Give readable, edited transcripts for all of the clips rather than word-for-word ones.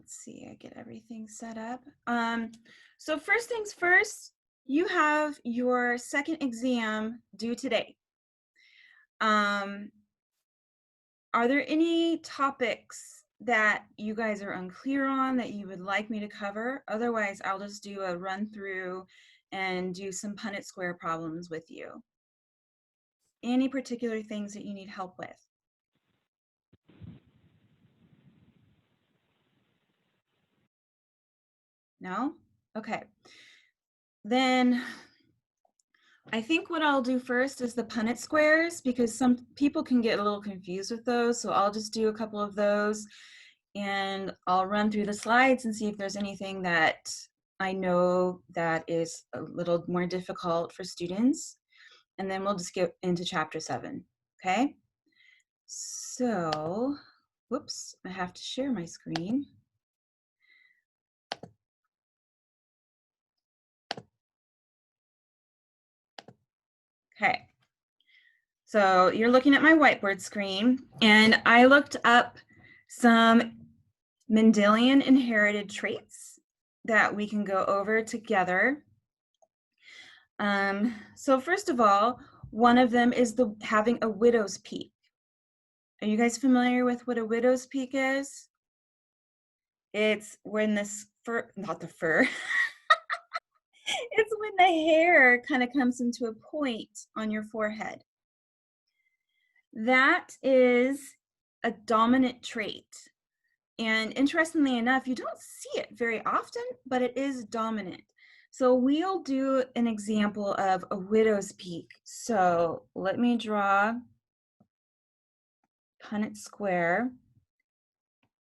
let's see, I get everything set up. So first things first, you have your second exam due today. Are there any topics that you guys are unclear on that you would like me to cover? Otherwise, I'll just do a run through and do some Punnett square problems with you. Any particular things that you need help with? No? Okay. Then I think what I'll do first is the Punnett squares, because some people can get a little confused with those. So I'll just do a couple of those and I'll run through the slides and see if there's anything that I know that is a little more difficult for students. And then we'll just get into chapter 7, okay? So, whoops, I have to share my screen. Okay, so you're looking at my whiteboard screen, and I looked up some Mendelian inherited traits that we can go over together. So first of all, one of them is having a widow's peak. Are you guys familiar with what a widow's peak is? It's when this fur, not the fur, it's when the hair kind of comes into a point on your forehead. That is a dominant trait. And interestingly enough, you don't see it very often, but it is dominant. So we'll do an example of a widow's peak. So let me draw Punnett square.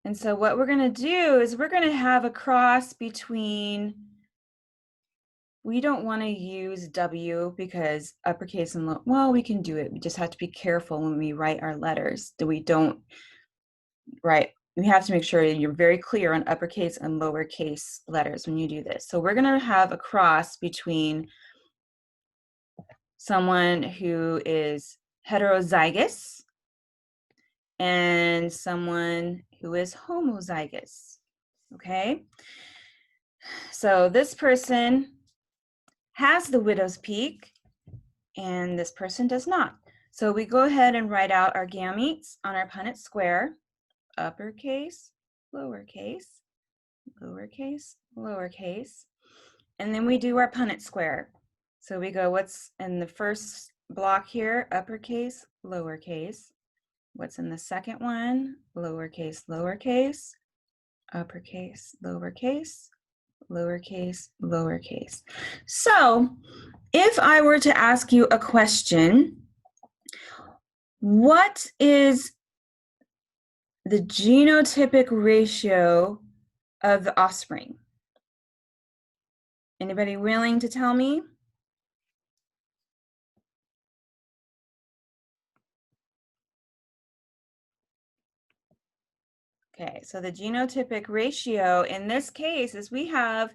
And so what we're going to do is we're going to have a cross between, we don't want to use W because uppercase and low, well, we can do it. We just have to be careful when we write our letters that we don't write. You have to make sure you're very clear on uppercase and lowercase letters when you do this. So we're going to have a cross between someone who is heterozygous and someone who is homozygous, okay? So this person has the widow's peak and this person does not. So we go ahead and write out our gametes on our Punnett square, uppercase, lowercase, lowercase, lowercase, and then we do our Punnett square. So we go, what's in the first block here, uppercase, lowercase. What's in the second one, lowercase, lowercase, uppercase, lowercase, lowercase, lowercase. So if I were to ask you a question, what is the genotypic ratio of the offspring? Anybody willing to tell me? Okay, so the genotypic ratio in this case is we have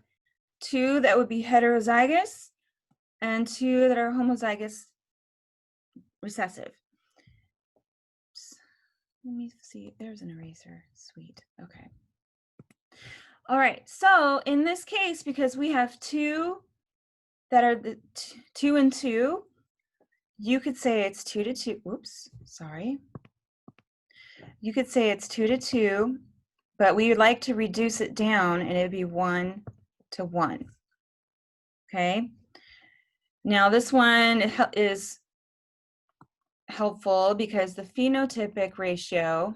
2 that would be heterozygous and 2 that are homozygous recessive. Let me see, there's an eraser, sweet, okay. All right, so in this case, because we have 2 that are the 2 and 2, you could say it's 2 to 2, oops, sorry. You could say it's 2 to 2, but we would like to reduce it down and it'd be 1 to 1, okay? Now this one is helpful because the phenotypic ratio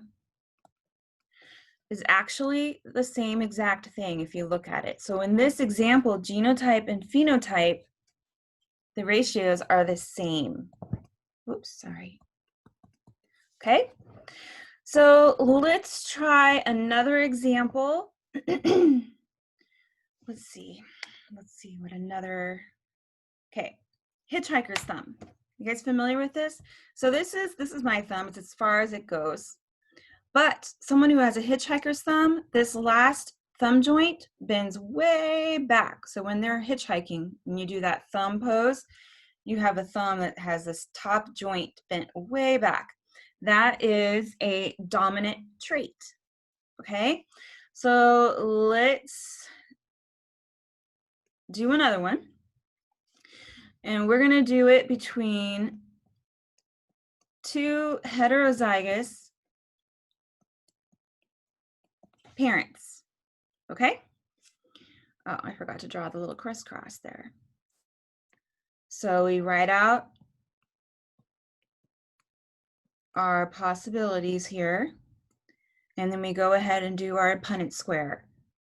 is actually the same exact thing if you look at it. So in this example, genotype and phenotype, the ratios are the same. Oops, sorry. Okay, so let's try another example. Let's see what another, okay, hitchhiker's thumb. You guys familiar with this? So this is my thumb, it's as far as it goes. But someone who has a hitchhiker's thumb, this last thumb joint bends way back. So when they're hitchhiking, when you do that thumb pose, you have a thumb that has this top joint bent way back. That is a dominant trait, okay? So let's do another one. And we're going to do it between two heterozygous parents. Okay? Oh, I forgot to draw the little crisscross there. So we write out our possibilities here, and then we go ahead and do our Punnett square.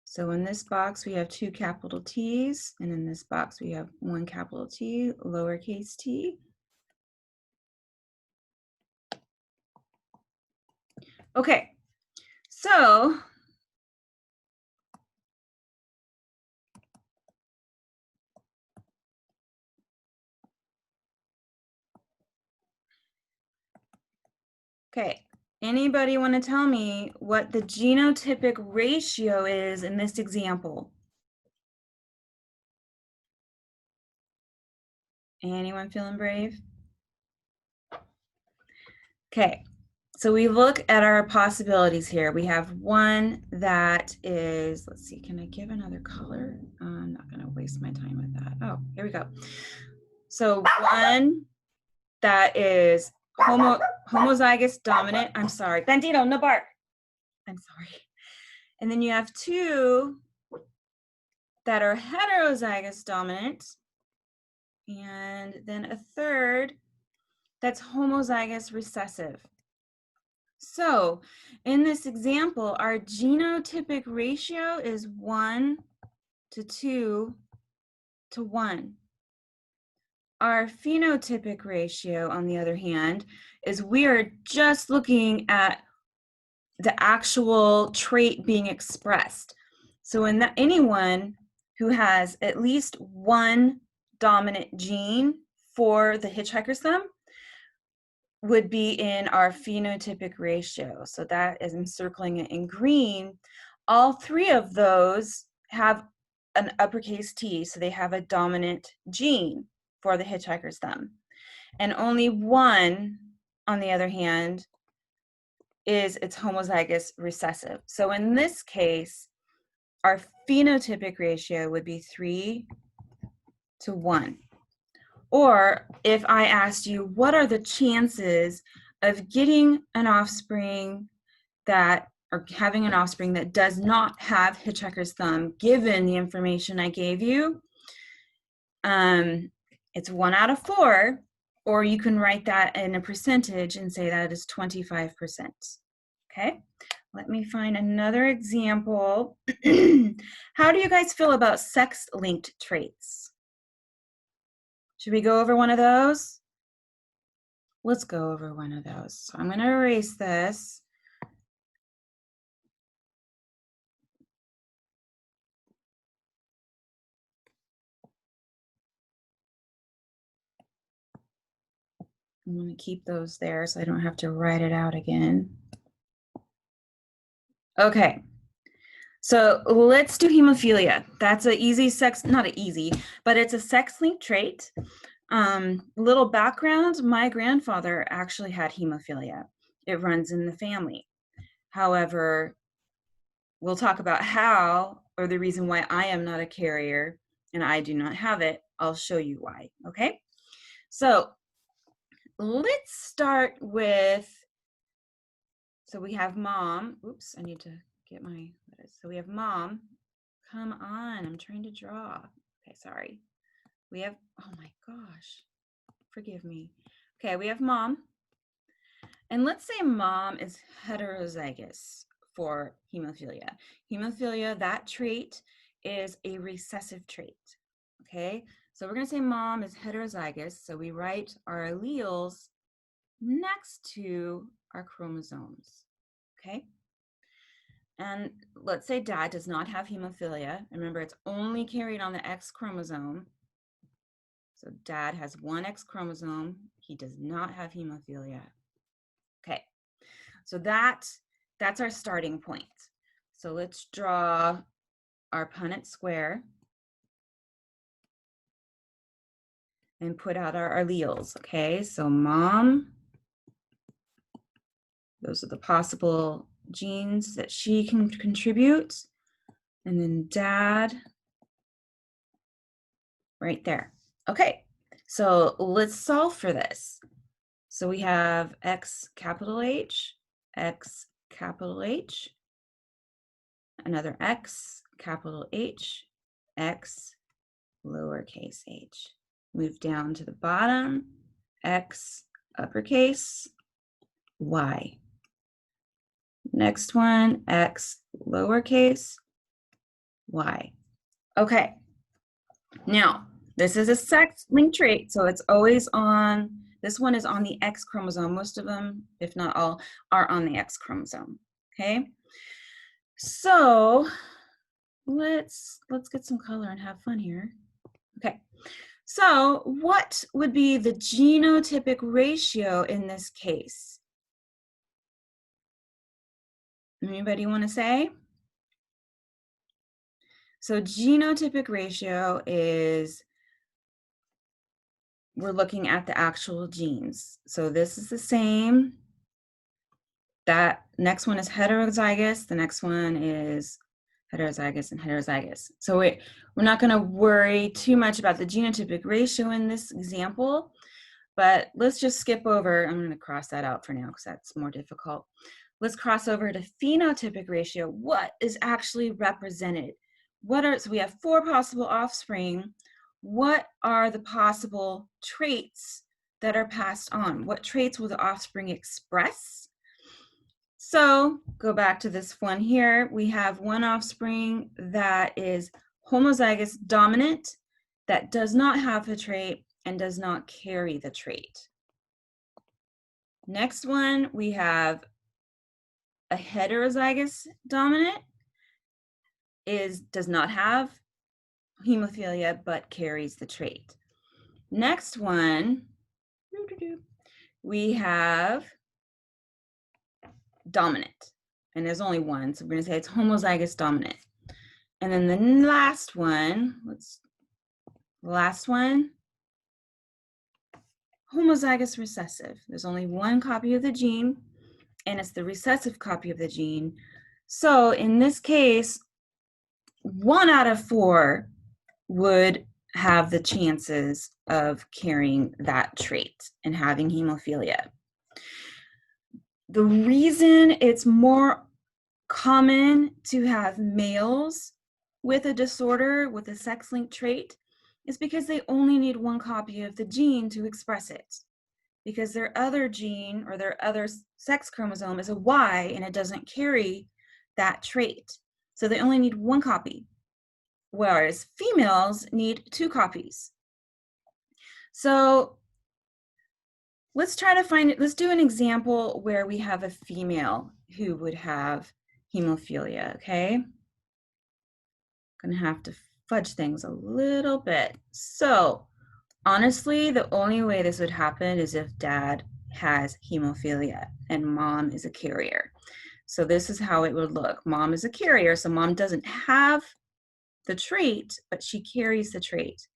So in this box, we have 2 capital T's, and in this box, we have 1 capital T, lowercase t. Okay, so okay, anybody want to tell me what the genotypic ratio is in this example? Anyone feeling brave? Okay, so we look at our possibilities here. We have one that is, let's see, can I give another color? I'm not going to waste my time with that. Oh, here we go. So one that is homozygous dominant. I'm sorry, Bandito, no bark. I'm sorry. And then you have 2 that are heterozygous dominant, and then a third that's homozygous recessive. So in this example, our genotypic ratio is 1 to 2 to 1. Our phenotypic ratio, on the other hand, is we are just looking at the actual trait being expressed. So in anyone who has at least 1 dominant gene for the hitchhiker's thumb would be in our phenotypic ratio. So that is, I'm circling it in green. All 3 of those have an uppercase T, so they have a dominant gene for the hitchhiker's thumb. And only 1, on the other hand, is its homozygous recessive. So in this case, our phenotypic ratio would be 3 to 1. Or if I asked you, what are the chances of getting an offspring that, or having an offspring that does not have hitchhiker's thumb, given the information I gave you? It's 1 out of 4, or you can write that in a percentage and say that is 25%. Okay, let me find another example. How do you guys feel about sex-linked traits? Should we go over one of those? Let's go over one of those. So I'm going to erase this. I'm going to keep those there so I don't have to write it out again. Okay, so let's do hemophilia. That's an easy sex, not an easy, but it's a sex-linked trait. Little background, my grandfather actually had hemophilia. It runs in the family. However, we'll talk about how, or the reason why I am not a carrier and I do not have it. I'll show you why, okay? So let's start with, so we have mom. Oops, I need to get my, so we have mom. Come on, I'm trying to draw. Okay, sorry. We have, oh my gosh, forgive me. Okay, we have mom. And let's say mom is heterozygous for hemophilia. Hemophilia, that trait is a recessive trait, okay? So we're gonna say mom is heterozygous, so we write our alleles next to our chromosomes, okay? And let's say dad does not have hemophilia. Remember, it's only carried on the X chromosome. So dad has 1 X chromosome. He does not have hemophilia. Okay, so that's our starting point. So let's draw our Punnett square and put out our alleles, okay? So mom, those are the possible genes that she can contribute, and then dad right there. Okay, so let's solve for this. So we have X capital H, X capital H, another X capital H, X lowercase h. Move down to the bottom, X uppercase, Y. Next one, X lowercase, Y. Okay, now this is a sex-linked trait, so it's always on, this one is on the X chromosome. Most of them, if not all, are on the X chromosome, okay? So let's get some color and have fun here. Okay, so what would be the genotypic ratio in this case? Anybody want to say? So genotypic ratio is, we're looking at the actual genes. So this is the same. That next one is heterozygous. The next one is heterozygous and heterozygous. So we're not going to worry too much about the genotypic ratio in this example, but let's just skip over. I'm going to cross that out for now because that's more difficult. Let's cross over to phenotypic ratio. What is actually represented? So we have 4 possible offspring. What are the possible traits that are passed on? What traits will the offspring express? So go back to this one here. We have one offspring that is homozygous dominant, that does not have a trait and does not carry the trait. Next one, we have a heterozygous dominant, does not have hemophilia but carries the trait. Next one, we have dominant, and there's only one, so we're going to say it's homozygous dominant. And then the last one, homozygous recessive. There's only one copy of the gene, and it's the recessive copy of the gene. So in this case, 1 out of 4 would have the chances of carrying that trait and having hemophilia. The reason it's more common to have males with a disorder, with a sex-linked trait, is because they only need 1 copy of the gene to express it. Because their other gene or their other sex chromosome is a Y and it doesn't carry that trait. So they only need 1 copy, whereas females need 2 copies. So let's try to find it. Let's do an example where we have a female who would have hemophilia, okay? Gonna have to fudge things a little bit. So honestly, the only way this would happen is if dad has hemophilia and mom is a carrier. So this is how it would look. Mom is a carrier, so mom doesn't have the trait, but she carries the trait.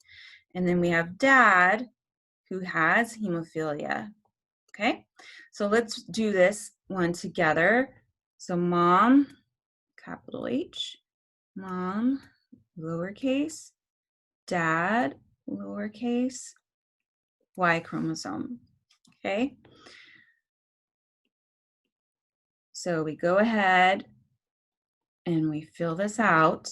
And then we have dad who has hemophilia. Okay, so let's do this one together. So mom, capital H, mom, lowercase, dad, lowercase, Y chromosome, okay? So we go ahead and we fill this out.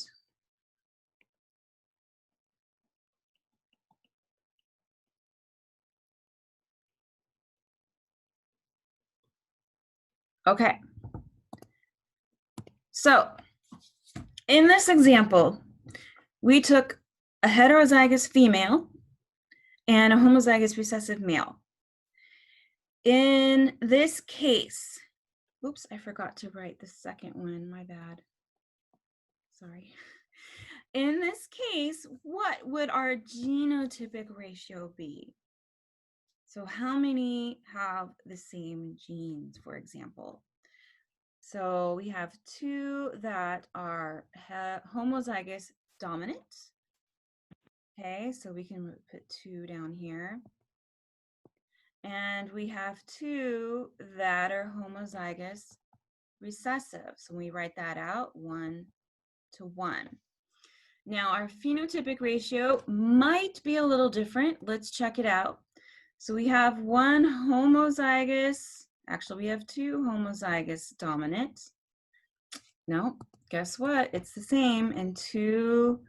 Okay. So in this example, we took a heterozygous female and a homozygous recessive male. In this case, oops, I forgot to write the second one, my bad. Sorry. In this case, what would our genotypic ratio be? So how many have the same genes, for example? So we have 2 that are homozygous dominant. Okay, so we can put 2 down here. And we have 2 that are homozygous recessive. So we write that out 1 to 1. Now our phenotypic ratio might be a little different. Let's check it out. So we have one homozygous, actually we have two homozygous dominant. No, guess what? It's the same, and two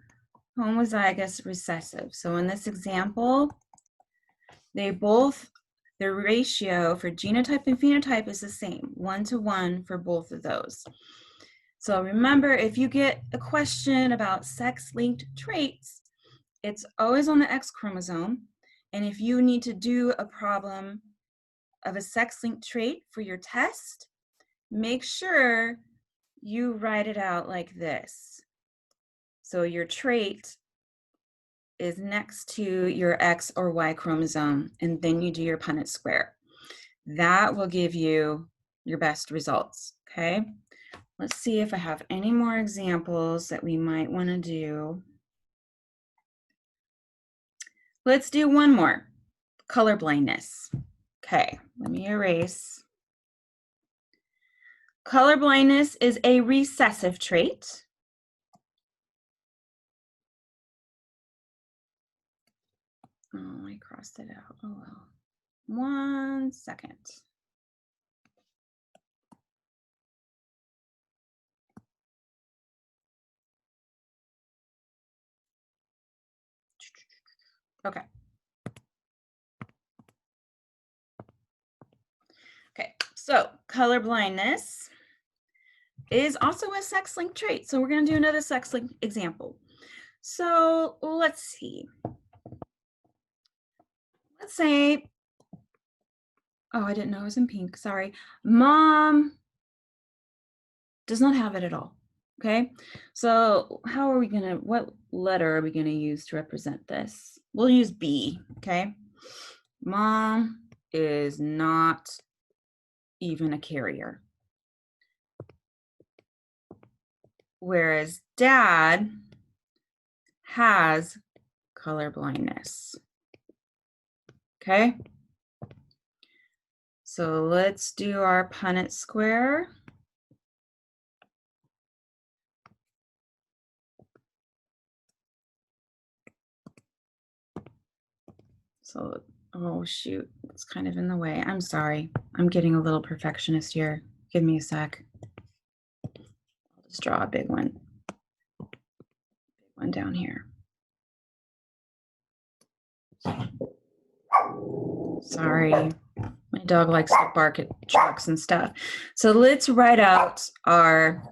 homozygous recessive. So in this example, their ratio for genotype and phenotype is the same, 1 to 1 for both of those. So remember, if you get a question about sex-linked traits, it's always on the X chromosome. And if you need to do a problem of a sex-linked trait for your test, make sure you write it out like this. So your trait is next to your X or Y chromosome, and then you do your Punnett square. That will give you your best results, okay? Let's see if I have any more examples that we might want to do. Let's do one more, color blindness. Okay, let me erase. Color blindness is a recessive trait. Oh, I crossed it out. Oh, well. 1 second. Okay. Okay, so color blindness is also a sex-linked trait. So we're going to do another sex-linked example. So let's see. Let's say, oh, I didn't know it was in pink, sorry. Mom does not have it at all, okay? So how are we gonna, what letter are we gonna use to represent this? We'll use B, okay? Mom is not even a carrier. Whereas dad has color blindness, okay? So let's do our Punnett square. So, oh shoot, it's kind of in the way. I'm sorry. I'm getting a little perfectionist here. Give me a sec. I'll just draw a big one. Big one down here. Sorry. My dog likes to bark at trucks and stuff. So let's write out our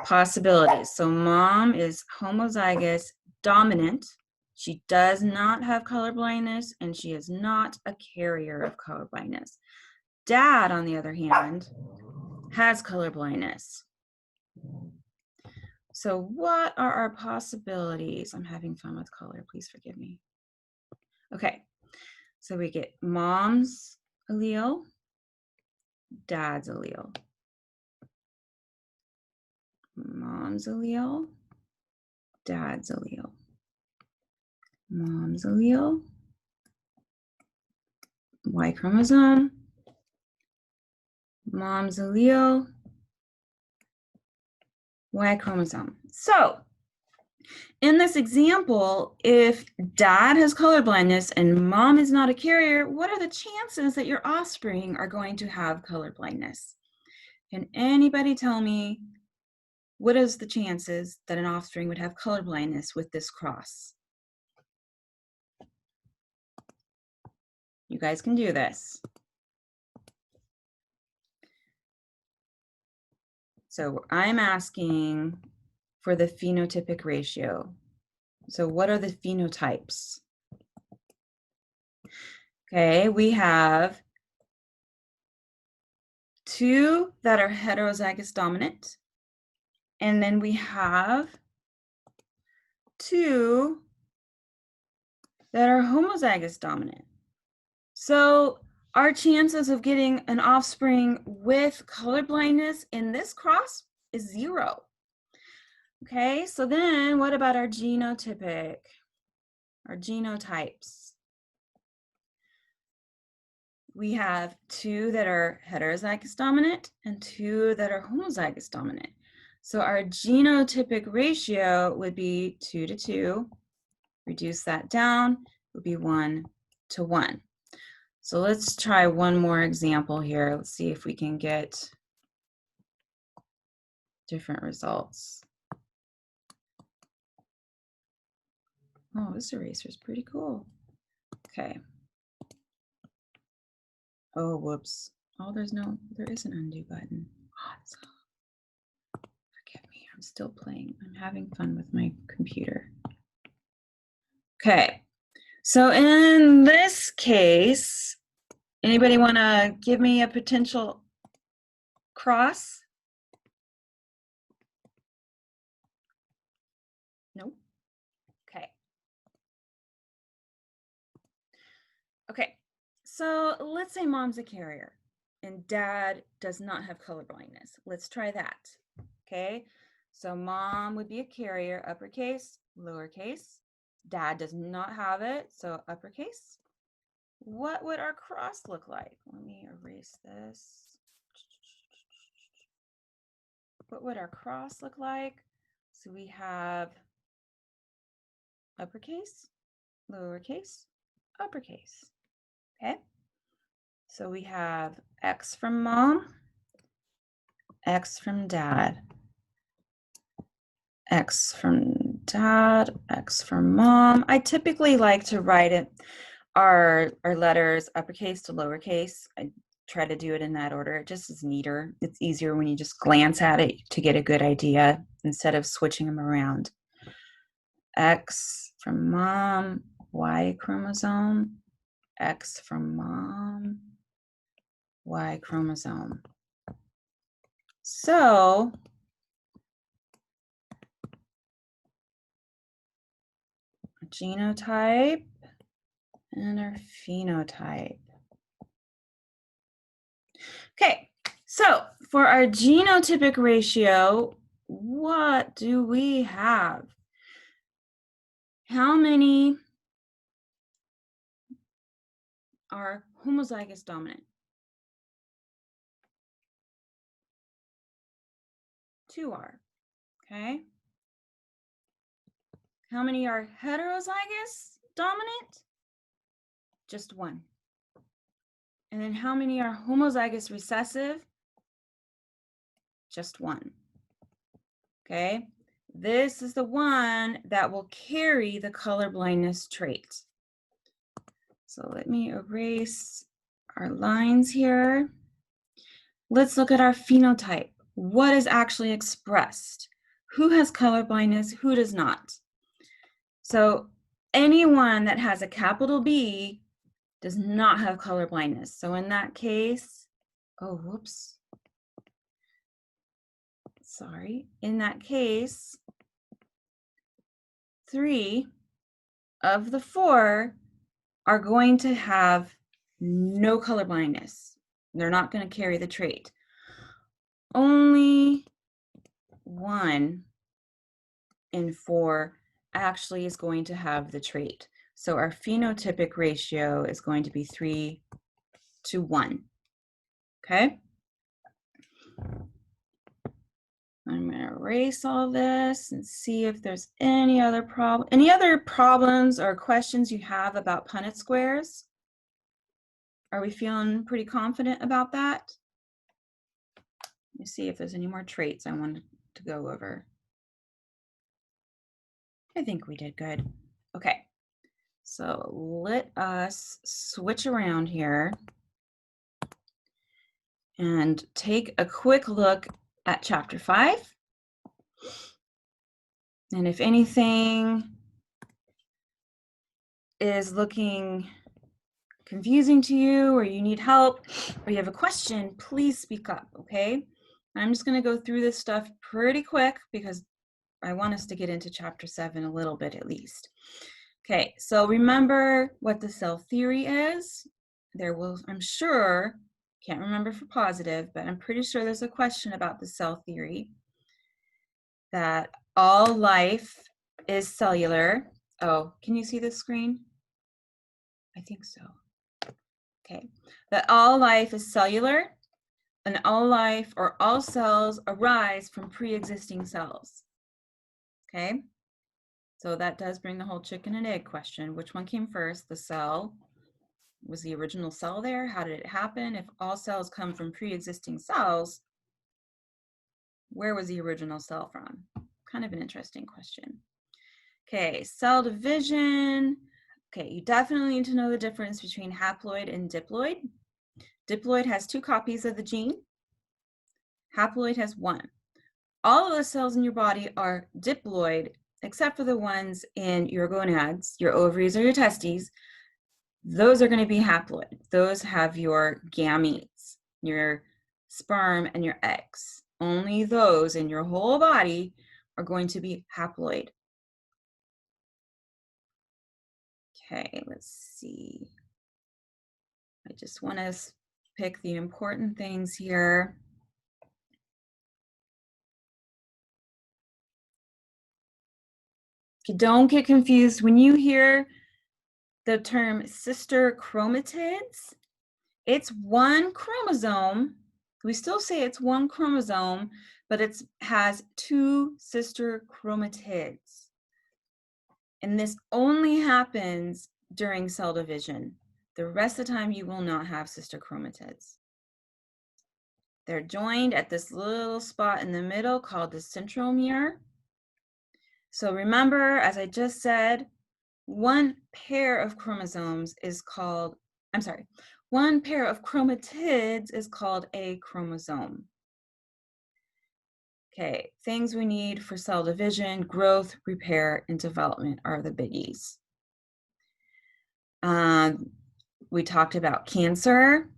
possibilities. So mom is homozygous dominant. She does not have color blindness, and she is not a carrier of color blindness. Dad, on the other hand, has color blindness. So what are our possibilities? I'm having fun with color, please forgive me. Okay, so we get mom's allele, dad's allele. Mom's allele, dad's allele. Mom's allele, Y chromosome, mom's allele, Y chromosome. So in this example, if dad has color blindness and mom is not a carrier, what are the chances that your offspring are going to have color blindness? Can anybody tell me what is the chances that an offspring would have color blindness with this cross? You guys can do this. So I'm asking for the phenotypic ratio. So what are the phenotypes? Okay, we have two that are heterozygous dominant, and then we have two that are homozygous dominant. So our chances of getting an offspring with color blindness in this cross is 0. Okay, so then what about our genotypic, our genotypes? we have 2 that are heterozygous dominant and 2 that are homozygous dominant. So our genotypic ratio would be 2 to 2. Reduce that down, would be 1 to 1. So let's try one more example here. Let's see if we can get different results. Oh, this eraser is pretty cool. Okay. Oh, whoops. Oh, there is an undo button. Forgive me, I'm still playing. I'm having fun with my computer. Okay, so in this case, anybody want to give me a potential cross? Nope. Okay. Okay, so let's say mom's a carrier and dad does not have color blindness. Let's try that. Okay, so mom would be a carrier, uppercase, lowercase. Dad does not have it, so uppercase. What would our cross look like? Let me erase this. What would our cross look like? So we have uppercase, lowercase, uppercase. Okay. So we have X from mom, X from dad, X from dad, X from mom. I typically like to write it our letters uppercase to lowercase. I try to do it in that order. It just is neater. It's easier when you just glance at it to get a good idea instead of switching them around. X from mom, Y chromosome, X from mom, Y chromosome. So our genotype and our phenotype. Okay, so for our genotypic ratio, what do we have? How many are homozygous dominant? 2 are, okay? How many are heterozygous dominant? Just 1. And then how many are homozygous recessive? Just 1. Okay, this is the one that will carry the color blindness trait. So let me erase our lines here. Let's look at our phenotype. What is actually expressed? Who has color blindness? Who does not? So anyone that has a capital B does not have color blindness. So in that case, oh, whoops. Sorry. In that case, 3 of the 4 are going to have no color blindness. They're not going to carry the trait. Only 1 in 4 actually is going to have the trait. So our phenotypic ratio is going to be 3 to 1. Okay? I'm going to erase all this and see if there's any other problems or questions you have about Punnett squares. Are we feeling pretty confident about that? Let me see if there's any more traits I wanted to go over. I think we did good. Okay, so let us switch around here and take a quick look at chapter 5. And if anything is looking confusing to you, or you need help, or you have a question, please speak up, okay? I'm just going to go through this stuff pretty quick because I want us to get into chapter 7 a little bit at least. Okay, so remember what the cell theory is. There will, I'm sure, can't remember for positive, but I'm pretty sure there's a question about the cell theory, that all life is cellular. Oh, can you see the screen? I think so. Okay, that all life is cellular, and all life or all cells arise from pre-existing cells. Okay, so that does bring the whole chicken and egg question. Which one came first? The cell? Was the original cell there? How did it happen? If all cells come from pre-existing cells, where was the original cell from? Kind of an interesting question. Okay, cell division. Okay, you definitely need to know the difference between haploid and diploid. Diploid has 2 copies of the gene. Haploid has 1. All of the cells in your body are diploid, except for the ones in your gonads, your ovaries or your testes. Those are going to be haploid. Those have your gametes, your sperm and your eggs. Only those in your whole body are going to be haploid. Okay, let's see. I just want to pick the important things here. Okay, don't get confused. When you hear the term sister chromatids, it's one chromosome. We still say it's one chromosome, but it has 2 sister chromatids. And this only happens during cell division. The rest of the time, you will not have sister chromatids. They're joined at this little spot in the middle called the centromere. So remember, as I just said, one pair of chromosomes is called, one pair of chromatids is called a chromosome. Okay, things we need for cell division, growth, repair, and development are the biggies. We talked about cancer,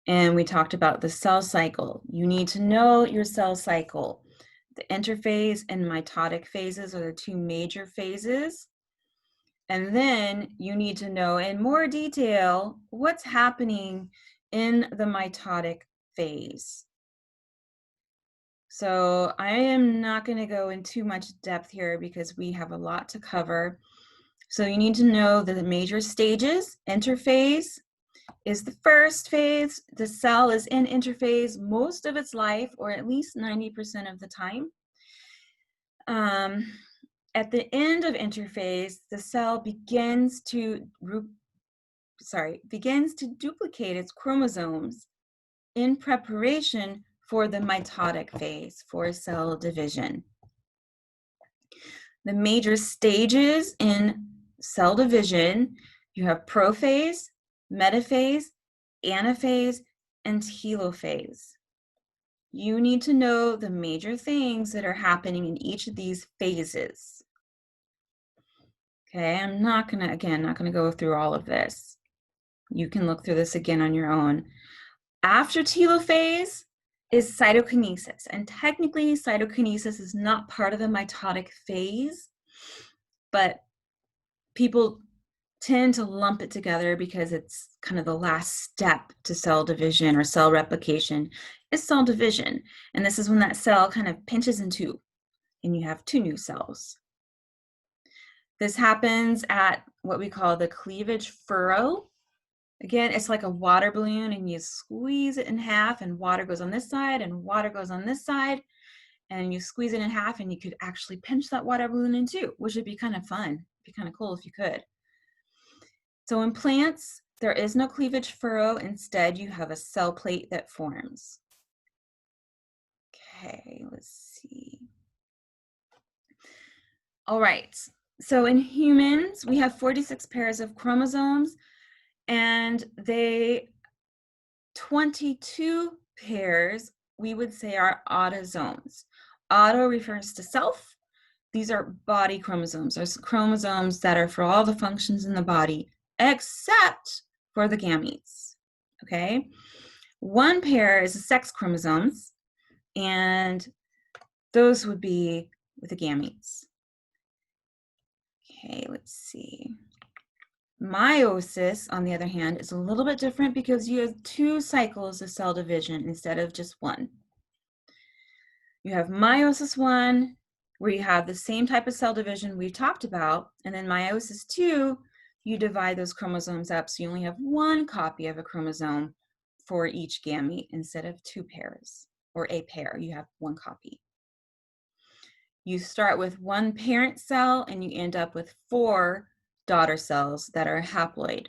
and we talked about the cell cycle. You need to know your cell cycle. The interphase and mitotic phases are the 2 major phases. And then you need to know in more detail what's happening in the mitotic phase. So I am not going to go in too much depth here because we have a lot to cover. So you need to know the major stages. Interphase is the first phase. The cell is in interphase most of its life, or at least 90% of the time. At the end of interphase, the cell begins to duplicate its chromosomes in preparation for the mitotic phase, for cell division. The major stages in cell division, you have prophase, metaphase, anaphase, and telophase. You need to know the major things that are happening in each of these phases. Okay, I'm not gonna go through all of this. You can look through this again on your own. After telophase is cytokinesis, and technically cytokinesis is not part of the mitotic phase, but people tend to lump it together because it's kind of the last step to cell division or cell replication is cell division. And this is when that cell kind of pinches in 2 and you have 2 new cells. This happens at what we call the cleavage furrow. Again, it's like a water balloon and you squeeze it in half and water goes on this side and water goes on this side, and you squeeze it in half and you could actually pinch that water balloon in 2, which would be kind of fun. It'd be kind of cool if you could. So in plants, there is no cleavage furrow. Instead, you have a cell plate that forms. Okay, let's see. All right, so in humans, we have 46 pairs of chromosomes, and 22 pairs we would say are autosomes. Auto refers to self. These are body chromosomes. There's chromosomes that are for all the functions in the body, except for the gametes, okay? 1 pair is the sex chromosomes, and those would be with the gametes. Okay, let's see. Meiosis, on the other hand, is a little bit different because you have 2 cycles of cell division instead of just 1. You have meiosis 1, where you have the same type of cell division we've talked about, and then meiosis 2, you divide those chromosomes up so you only have one copy of a chromosome for each gamete instead of 2 pairs, or a pair, you have one copy. You start with one parent cell and you end up with 4 daughter cells that are haploid.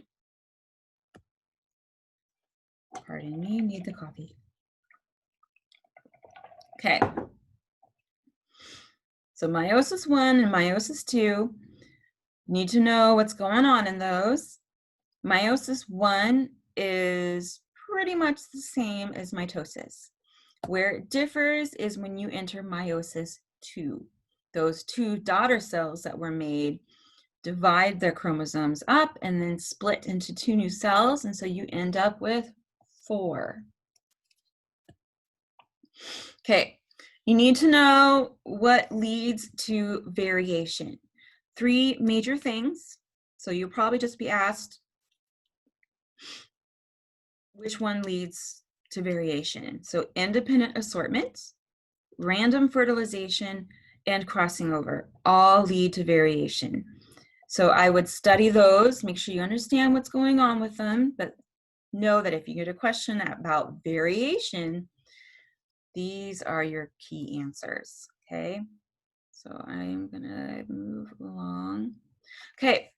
Pardon me, need the coffee. Okay. So meiosis 1 and meiosis 2, need to know what's going on in those. Meiosis 1 is pretty much the same as mitosis. Where it differs is when you enter meiosis 2. Those 2 daughter cells that were made divide their chromosomes up and then split into 2 new cells, and so you end up with 4. Okay, you need to know what leads to variation. 3 major things. So you'll probably just be asked which one leads to variation. So independent assortment, random fertilization, and crossing over all lead to variation. So I would study those, make sure you understand what's going on with them, but know that if you get a question about variation, these are your key answers, okay? So I'm gonna move along. Okay,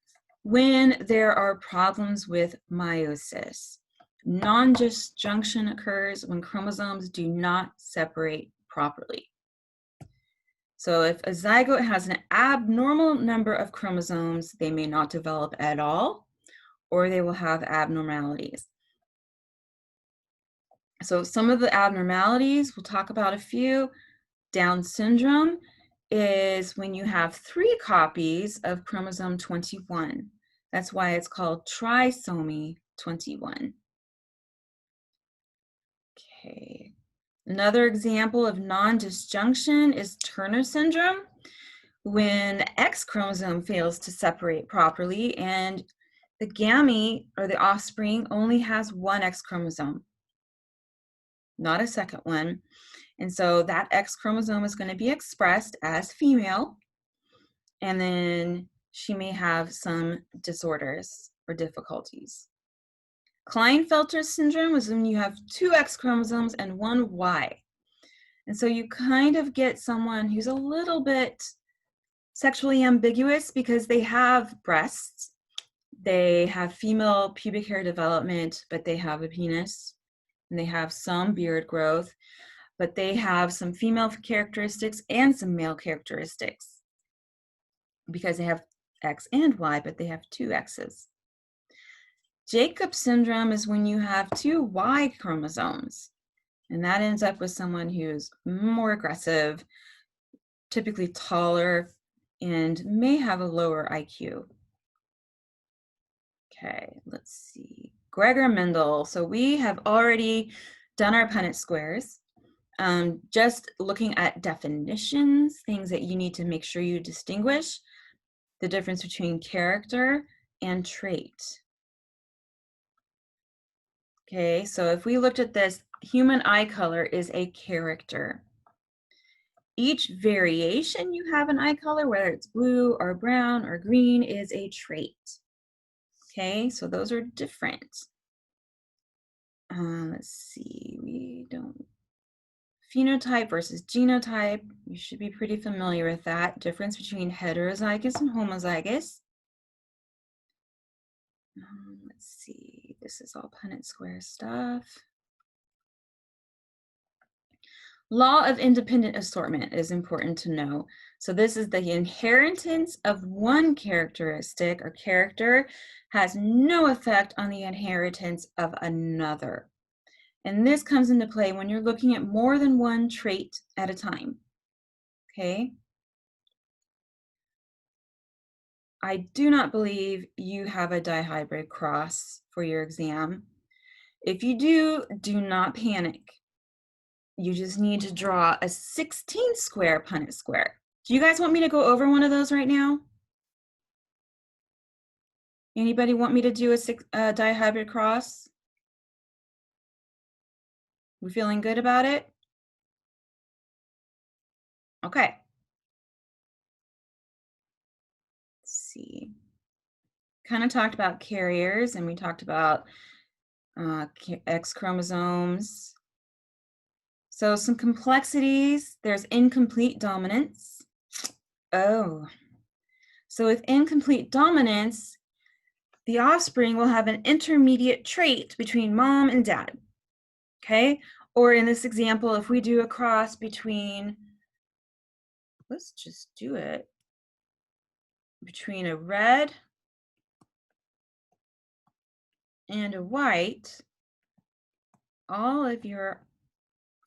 when there are problems with meiosis, non-disjunction occurs when chromosomes do not separate properly. So if a zygote has an abnormal number of chromosomes, they may not develop at all, or they will have abnormalities. So some of the abnormalities, we'll talk about a few. Down syndrome is when you have 3 copies of chromosome 21. That's why it's called trisomy 21. Okay. Another example of non-disjunction is Turner syndrome, when X chromosome fails to separate properly and the gamete or the offspring only has 1 X chromosome, not a second one. And so that X chromosome is going to be expressed as female, and then she may have some disorders or difficulties. Klinefelter syndrome is when you have 2 X chromosomes and 1 Y. And so you kind of get someone who's a little bit sexually ambiguous because they have breasts, they have female pubic hair development, but they have a penis, and they have some beard growth, but they have some female characteristics and some male characteristics because they have X and Y, but they have 2 X's. Jacob syndrome is when you have 2 Y chromosomes, and that ends up with someone who's more aggressive, typically taller, and may have a lower IQ. Okay, let's see. Gregor Mendel. So we have already done our Punnett squares. Just looking at definitions, things that you need to make sure you distinguish, the difference between character and trait. Okay, so if we looked at this, human eye color is a character. Each variation you have in eye color, whether it's blue or brown or green, is a trait. Okay, so those are different. Let's see, phenotype versus genotype. You should be pretty familiar with that. Difference between heterozygous and homozygous. Let's see, this is all Punnett square stuff. Law of independent assortment is important to know. So this is the inheritance of one characteristic or character has no effect on the inheritance of another. And this comes into play when you're looking at more than one trait at a time, okay? I do not believe you have a dihybrid cross for your exam. If you do, do not panic. You just need to draw a 16 square Punnett square. Do you guys want me to go over one of those right now? Anybody want me to do a dihybrid cross? We feeling good about it? Okay. Let's see. kind of talked about carriers, and we talked about X chromosomes. So some complexities, there's incomplete dominance. Oh, so with incomplete dominance, the offspring will have an intermediate trait between mom and dad, okay? Or in this example, if we do a cross between, let's just do it, between a red and a white, all of your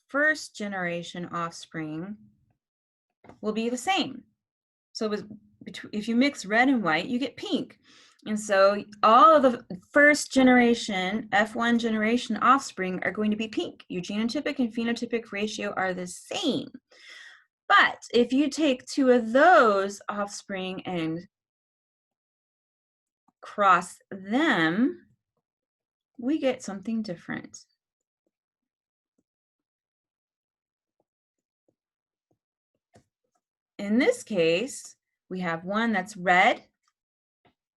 first generation offspring will be the same. So if you mix red and white, you get pink. And so all of the first generation, F1 generation offspring are going to be pink. Your genotypic and phenotypic ratio are the same. But if you take two of those offspring and cross them, we get something different. In this case, we have one that's red,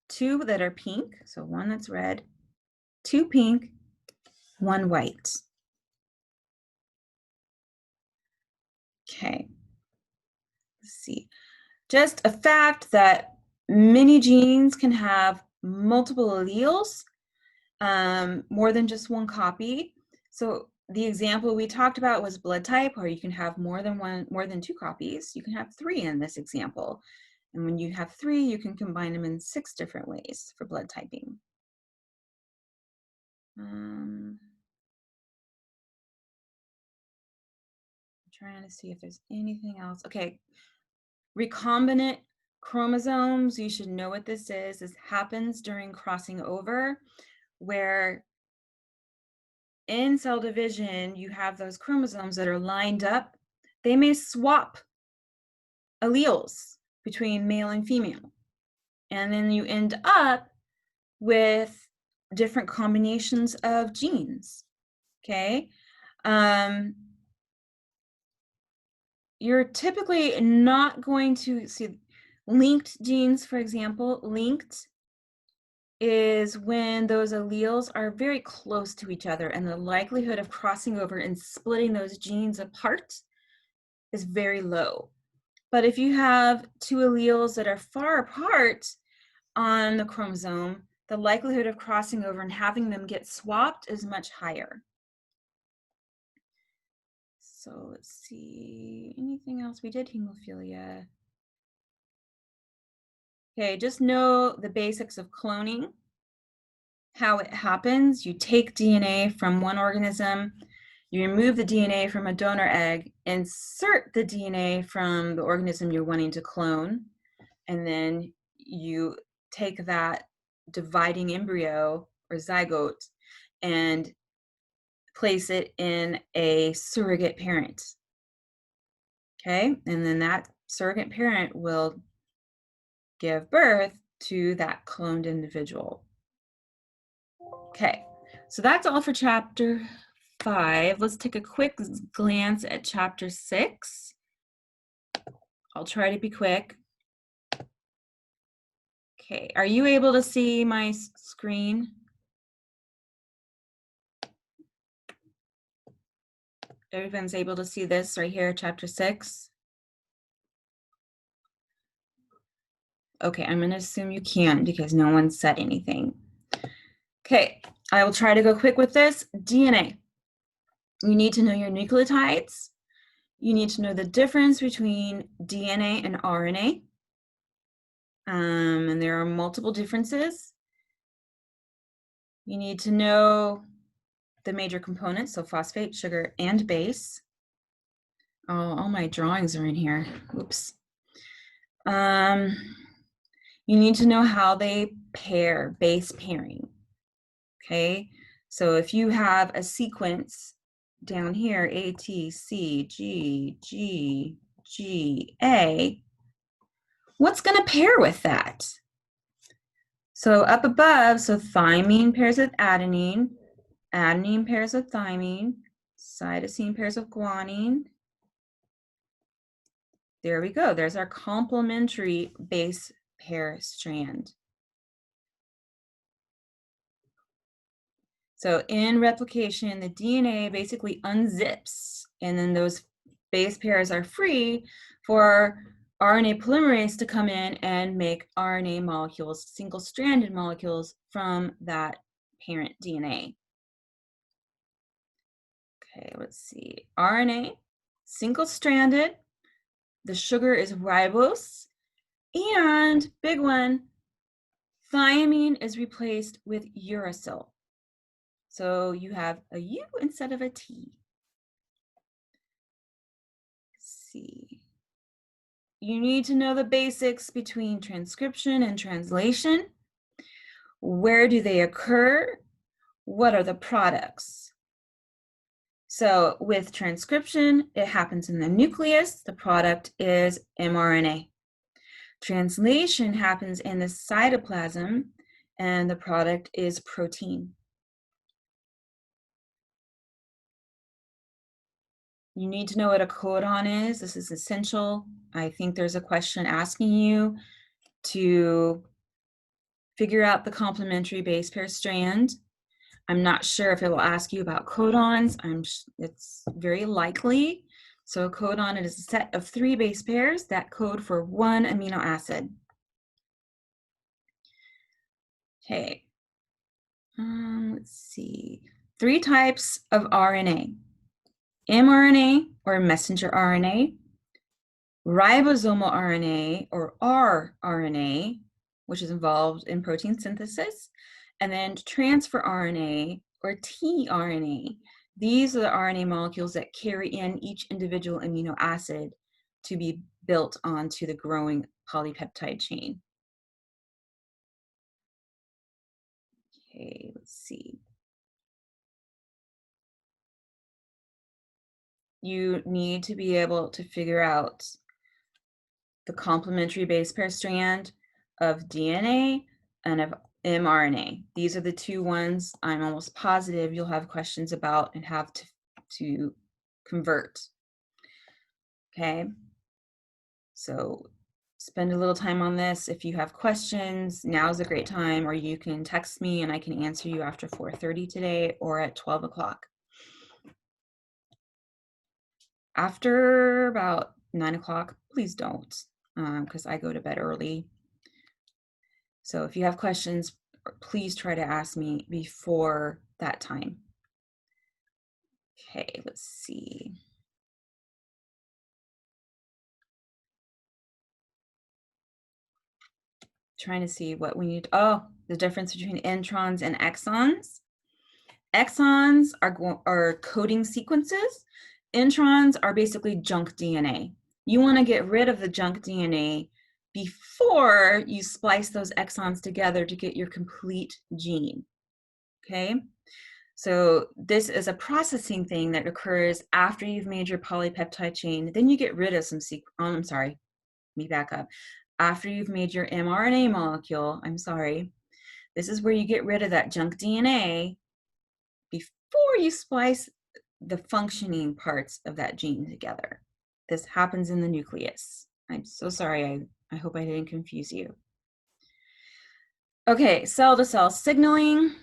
two that are pink. So one that's red, two pink, one white. Okay, let's see. Just a fact that many genes can have multiple alleles, more than just one copy. So the example we talked about was blood type, or you can have more than two copies. You can have three in this example. And when you have three, you can combine them in 6 different ways for blood typing. Trying to see if there's anything else. Okay, recombinant chromosomes, you should know what this is. This happens during crossing over, where in cell division, you have those chromosomes that are lined up. They may swap alleles between male and female. And then you end up with different combinations of genes, okay? You're typically not going to see linked genes, for example. Linked is when those alleles are very close to each other, and the likelihood of crossing over and splitting those genes apart is very low. But if you have two alleles that are far apart on the chromosome, the likelihood of crossing over and having them get swapped is much higher. So let's see, anything else? We did hemophilia. Okay, just know the basics of cloning, how it happens. You take DNA from one organism, you remove the DNA from a donor egg, insert the DNA from the organism you're wanting to clone, and then you take that dividing embryo or zygote and place it in a surrogate parent. Okay, and then that surrogate parent will give birth to that cloned individual. Okay, so that's all for chapter 5. Let's take a quick glance at chapter 6. I'll try to be quick. Okay, are you able to see my screen? Everyone's able to see this right here, chapter 6? Okay, I'm going to assume you can because no one said anything. Okay, I will try to go quick with this. DNA. You need to know your nucleotides. You need to know the difference between DNA and RNA. And there are multiple differences. You need to know the major components, so phosphate, sugar, and base. Oh, all my drawings are in here. Oops. You need to know how they pair, base pairing. Okay, so if you have a sequence down here, A, T, C, G, G, G, A, what's going to pair with that? So up above, so thymine pairs with adenine, adenine pairs with thymine, cytosine pairs with guanine. There we go. There's our complementary base pair strand. So in replication, the DNA basically unzips, and then those base pairs are free for RNA polymerase to come in and make RNA molecules, single-stranded molecules from that parent DNA. Okay, let's see. RNA, single-stranded. The sugar is ribose. And big one, thymine is replaced with uracil. So you have a U instead of a T. Let's see. You need to know the basics between transcription and translation. Where do they occur? What are the products? So with transcription, it happens in the nucleus. The product is mRNA. Translation happens in the cytoplasm, and the product is protein. You need to know what a codon is. This is essential. I think there's a question asking you to figure out the complementary base pair strand. I'm not sure if it will ask you about codons. It's very likely. So a codon is a set of 3 base pairs that code for 1 amino acid. Okay. Let's see. 3 types of RNA. mRNA or messenger RNA, ribosomal RNA or rRNA, which is involved in protein synthesis, and then transfer RNA or tRNA. These are the RNA molecules that carry in each individual amino acid to be built onto the growing polypeptide chain. Okay, let's see. You need to be able to figure out the complementary base pair strand of DNA and of mRNA. These are the 2 ones I'm almost positive you'll have questions about and have to convert. Okay, so spend a little time on this. If you have questions, now's a great time, or you can text me and I can answer you after 4:30 today or at 12 o'clock. After about 9 o'clock, please don't, because I go to bed early. So if you have questions, please try to ask me before that time. Okay, let's see. Trying to see what we need. Oh, the difference between introns and exons. Exons are coding sequences. Introns are basically junk DNA. You want to get rid of the junk DNA before you splice those exons together to get your complete gene. Okay, so this is a processing thing that occurs after you've made your polypeptide chain. Then you get rid of some I'm sorry, let me back up. After you've made your mRNA molecule, this is where you get rid of that junk DNA before you splice the functioning parts of that gene together. This happens in the nucleus. I'm so sorry, I hope I didn't confuse you. Okay, cell-to-cell signaling.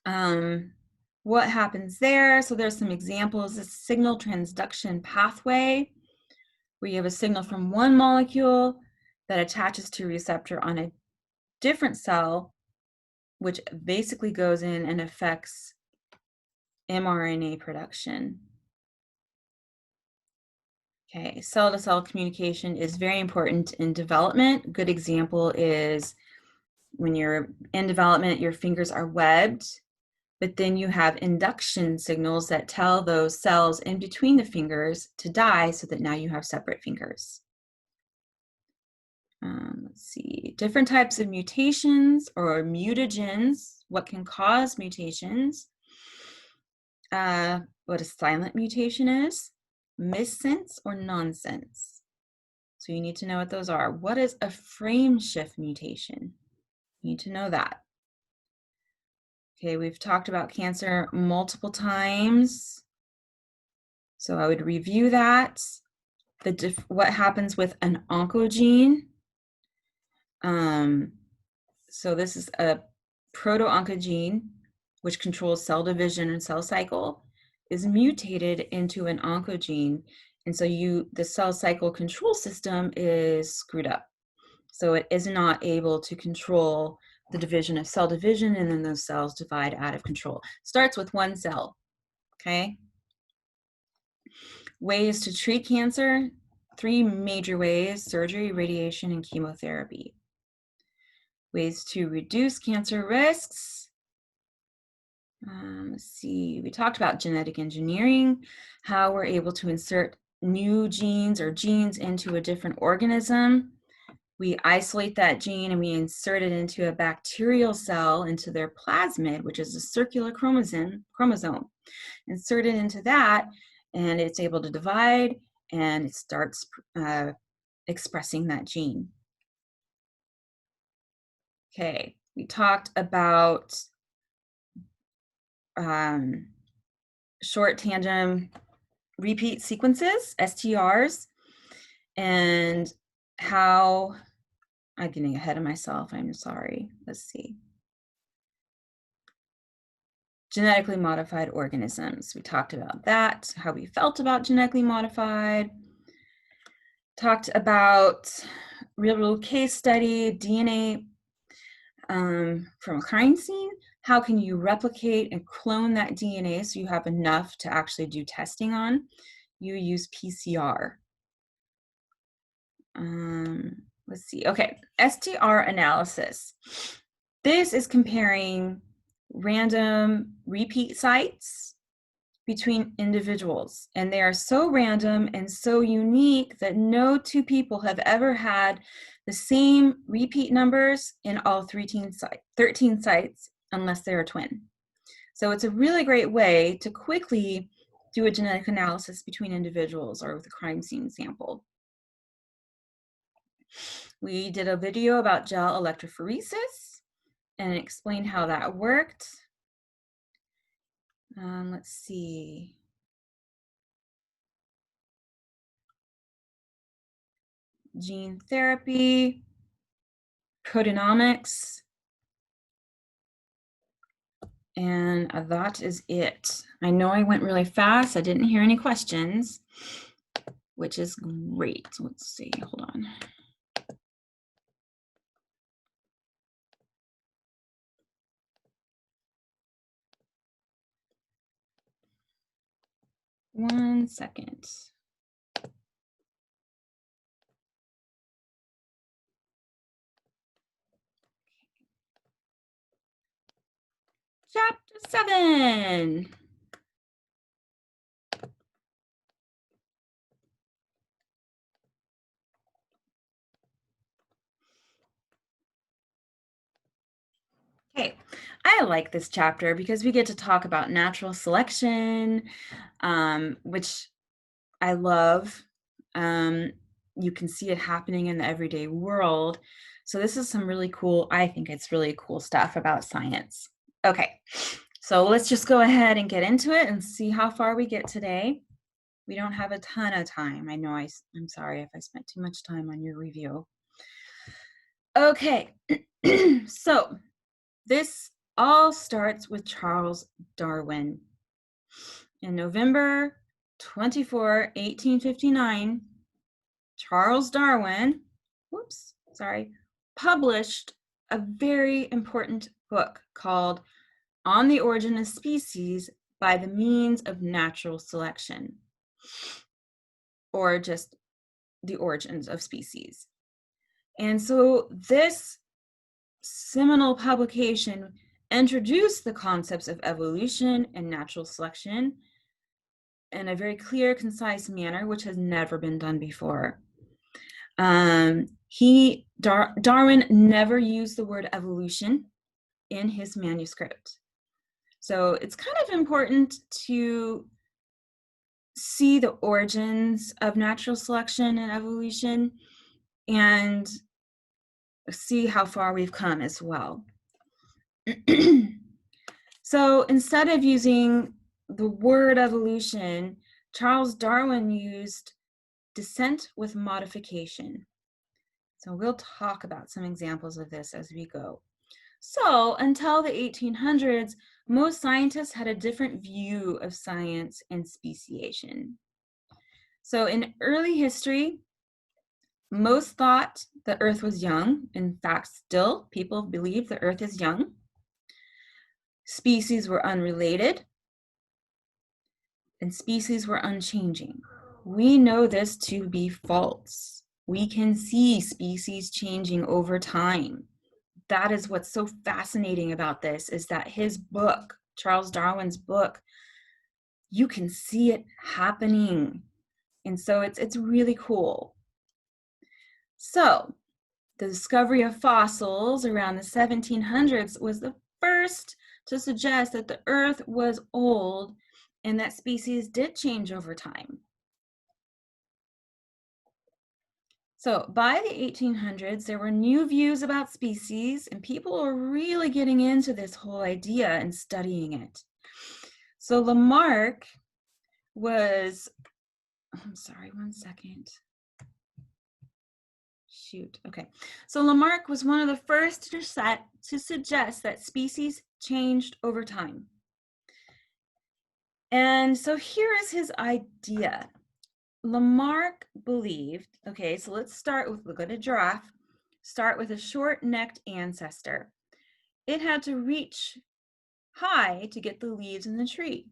What happens there? So there's some examples. A signal transduction pathway, where you have a signal from one molecule that attaches to a receptor on a different cell, which basically goes in and affects mRNA production. Okay, cell-to-cell communication is very important in development. Good example is when you're in development, your fingers are webbed, but then you have induction signals that tell those cells in between the fingers to die so that now you have separate fingers. Let's see, different types of mutations or mutagens. What can cause mutations? What a silent mutation is, missense or nonsense. So you need to know what those are. What is a frame shift mutation? You need to know that. Okay, we've talked about cancer multiple times. So I would review that. What happens with an oncogene. So this is a proto-oncogene, which controls cell division and cell cycle, is mutated into an oncogene. And so the cell cycle control system is screwed up. So it is not able to control the division of cell division, and then those cells divide out of control. Starts with one cell, okay? Ways to treat cancer, 3 major ways: surgery, radiation, and chemotherapy. Ways to reduce cancer risks. Let's see, we talked about genetic engineering, how we're able to insert new genes or genes into a different organism. We isolate that gene and we insert it into a bacterial cell, into their plasmid, which is a circular chromosome. Insert it into that, and it's able to divide, and it starts expressing that gene. Okay, we talked about short tandem repeat sequences, STRs, and how, I'm getting ahead of myself, I'm sorry. Let's see. Genetically modified organisms. We talked about that, how we felt about genetically modified. Talked about real case study, DNA from a crime scene. How can you replicate and clone that DNA so you have enough to actually do testing on? You use PCR. Let's see. Okay, STR analysis. This is comparing random repeat sites between individuals, and they are so random and so unique that no 2 people have ever had the same repeat numbers in all 13 sites unless they're a twin. So it's a really great way to quickly do a genetic analysis between individuals or with a crime scene sample. We did a video about gel electrophoresis and explained how that worked. Let's see. Gene therapy, proteomics, and that is it. I know I went really fast. I didn't hear any questions, which is great. Let's see, hold on. One second. Chapter 7. Okay, I like this chapter because we get to talk about natural selection, which I love. You can see it happening in the everyday world. So this is some really cool, I think it's really cool stuff about science. Okay, so let's just go ahead and get into it and see how far we get today. We don't have a ton of time. I know I'm sorry if I spent too much time on your review. Okay, so this all starts with Charles Darwin. In November 24, 1859, Charles Darwin, published a very important book called On the Origin of Species by the Means of Natural Selection, or just the origins of species. And so this seminal publication introduced the concepts of evolution and natural selection in a very clear, concise manner, which has never been done before. Darwin never used the word evolution in his manuscript. So it's kind of important to see the origins of natural selection and evolution and see how far we've come as well. So instead of using the word evolution, Charles Darwin used descent with modification. So we'll talk about some examples of this as we go. So until the 1800s, most scientists had a different view of science and speciation. So in early history, most thought the Earth was young. In fact, still, people believe the Earth is young. Species were unrelated, and species were unchanging. We know this to be false. We can see species changing over time. That is what's so fascinating about this, is that his book, Charles Darwin's book, you can see it happening. And so it's really cool. So the discovery of fossils around the 1700s was the first to suggest that the Earth was old and that species did change over time. So by the 1800s, there were new views about species, and people were really getting into this whole idea and studying it. So Lamarck was, I'm sorry, one second. Shoot, okay. So Lamarck was one of the first to suggest that species changed over time. And so here is his idea. Lamarck believed, okay, so let's start with, look at a giraffe, start with a short-necked ancestor. It had to reach high to get the leaves in the tree.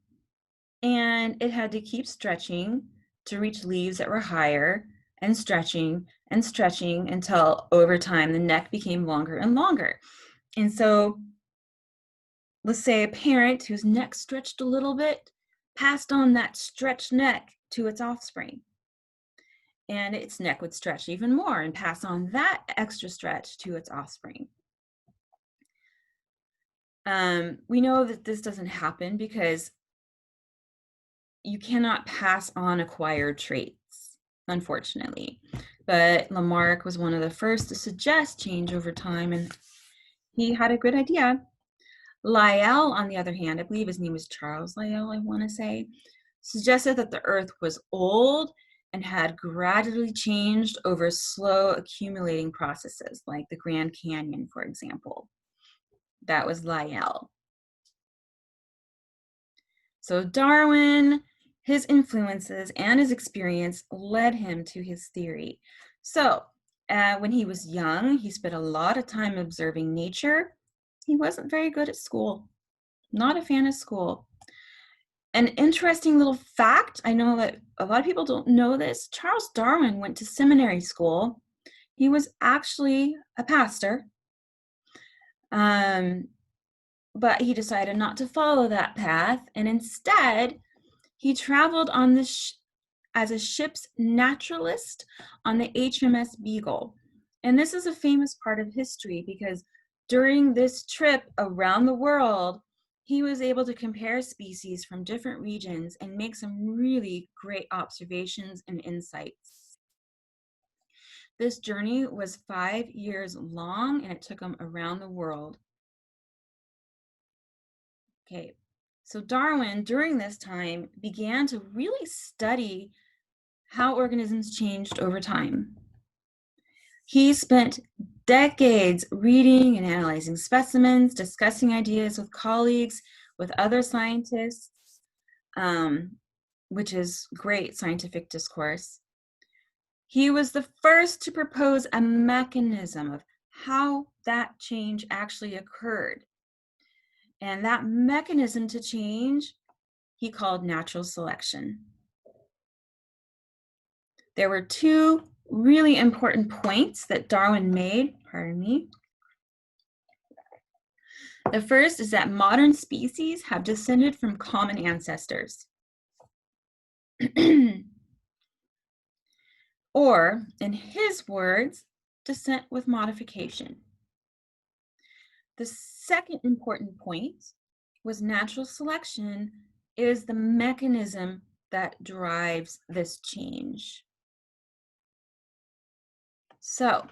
And it had to keep stretching to reach leaves that were higher, and stretching until over time the neck became longer and longer. And so let's say a parent whose neck stretched a little bit passed on that stretched neck to its offspring. And its neck would stretch even more and pass on that extra stretch to its offspring. We know that this doesn't happen because you cannot pass on acquired traits, unfortunately. But Lamarck was one of the first to suggest change over time, and he had a good idea. Lyell, on the other hand, I believe his name was Charles Lyell, I want to say, suggested that the Earth was old and had gradually changed over slow accumulating processes, like the Grand Canyon, for example. That was Lyell. So Darwin, his influences and his experience led him to his theory. So when he was young, he spent a lot of time observing nature. He wasn't very good at school, not a fan of school. An interesting little fact, I know that a lot of people don't know this, Charles Darwin went to seminary school. He was actually a pastor, but he decided not to follow that path, and instead he traveled on as a ship's naturalist on the HMS Beagle. And this is a famous part of history because during this trip around the world, he was able to compare species from different regions and make some really great observations and insights. This journey was 5 years long and it took him around the world. Okay, so Darwin, during this time, began to really study how organisms changed over time. He spent decades reading and analyzing specimens, discussing ideas with colleagues, with other scientists, which is great scientific discourse. He was the first to propose a mechanism of how that change actually occurred. And that mechanism to change, he called natural selection. There were two really important points that Darwin made, pardon me. The first is that modern species have descended from common ancestors. Or, in his words, descent with modification. The second important point was natural selection is the mechanism that drives this change. So,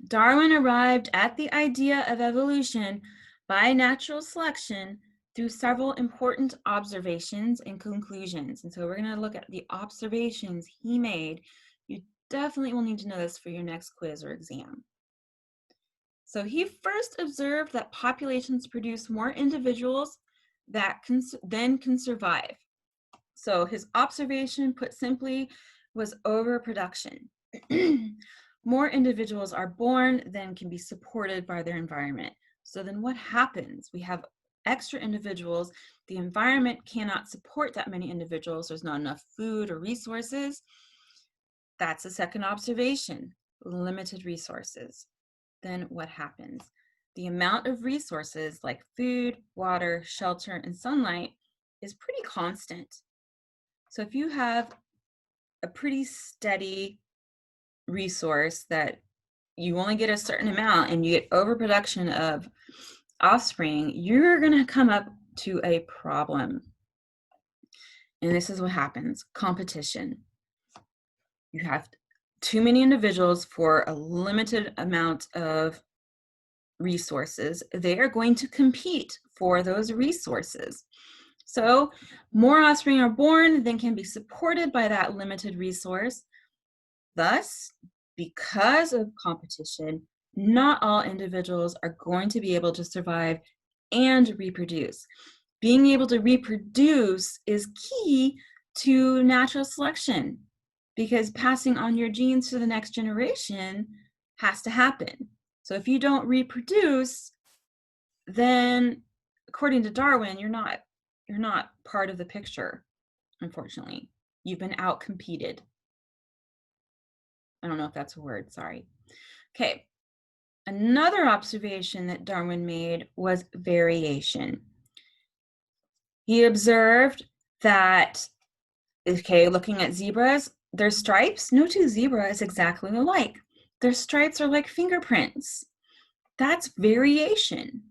Darwin arrived at the idea of evolution by natural selection through several important observations and conclusions. And so we're going to look at the observations he made. You definitely will need to know this for your next quiz or exam. So he first observed that populations produce more individuals that can survive. So his observation, put simply, was overproduction. More individuals are born than can be supported by their environment. So then what happens? We have extra individuals. The environment cannot support that many individuals. There's not enough food or resources. That's a second observation, limited resources. Then what happens? The amount of resources like food, water, shelter, and sunlight is pretty constant. So if you have a pretty steady resource that you only get a certain amount and you get overproduction of offspring, you're going to come up to a problem. And this is what happens: competition. You have too many individuals for a limited amount of resources. They are going to compete for those resources. So more offspring are born than can be supported by that limited resource. Thus, because of competition, not all individuals are going to be able to survive and reproduce. Being able to reproduce is key to natural selection, because passing on your genes to the next generation has to happen. So if you don't reproduce, then according to Darwin, you're not part of the picture, unfortunately. You've been outcompeted. I don't know if that's a word, sorry. Okay, another observation that Darwin made was variation. He observed that, okay, looking at zebras, their stripes, no two zebras exactly alike. Their stripes are like fingerprints. That's variation.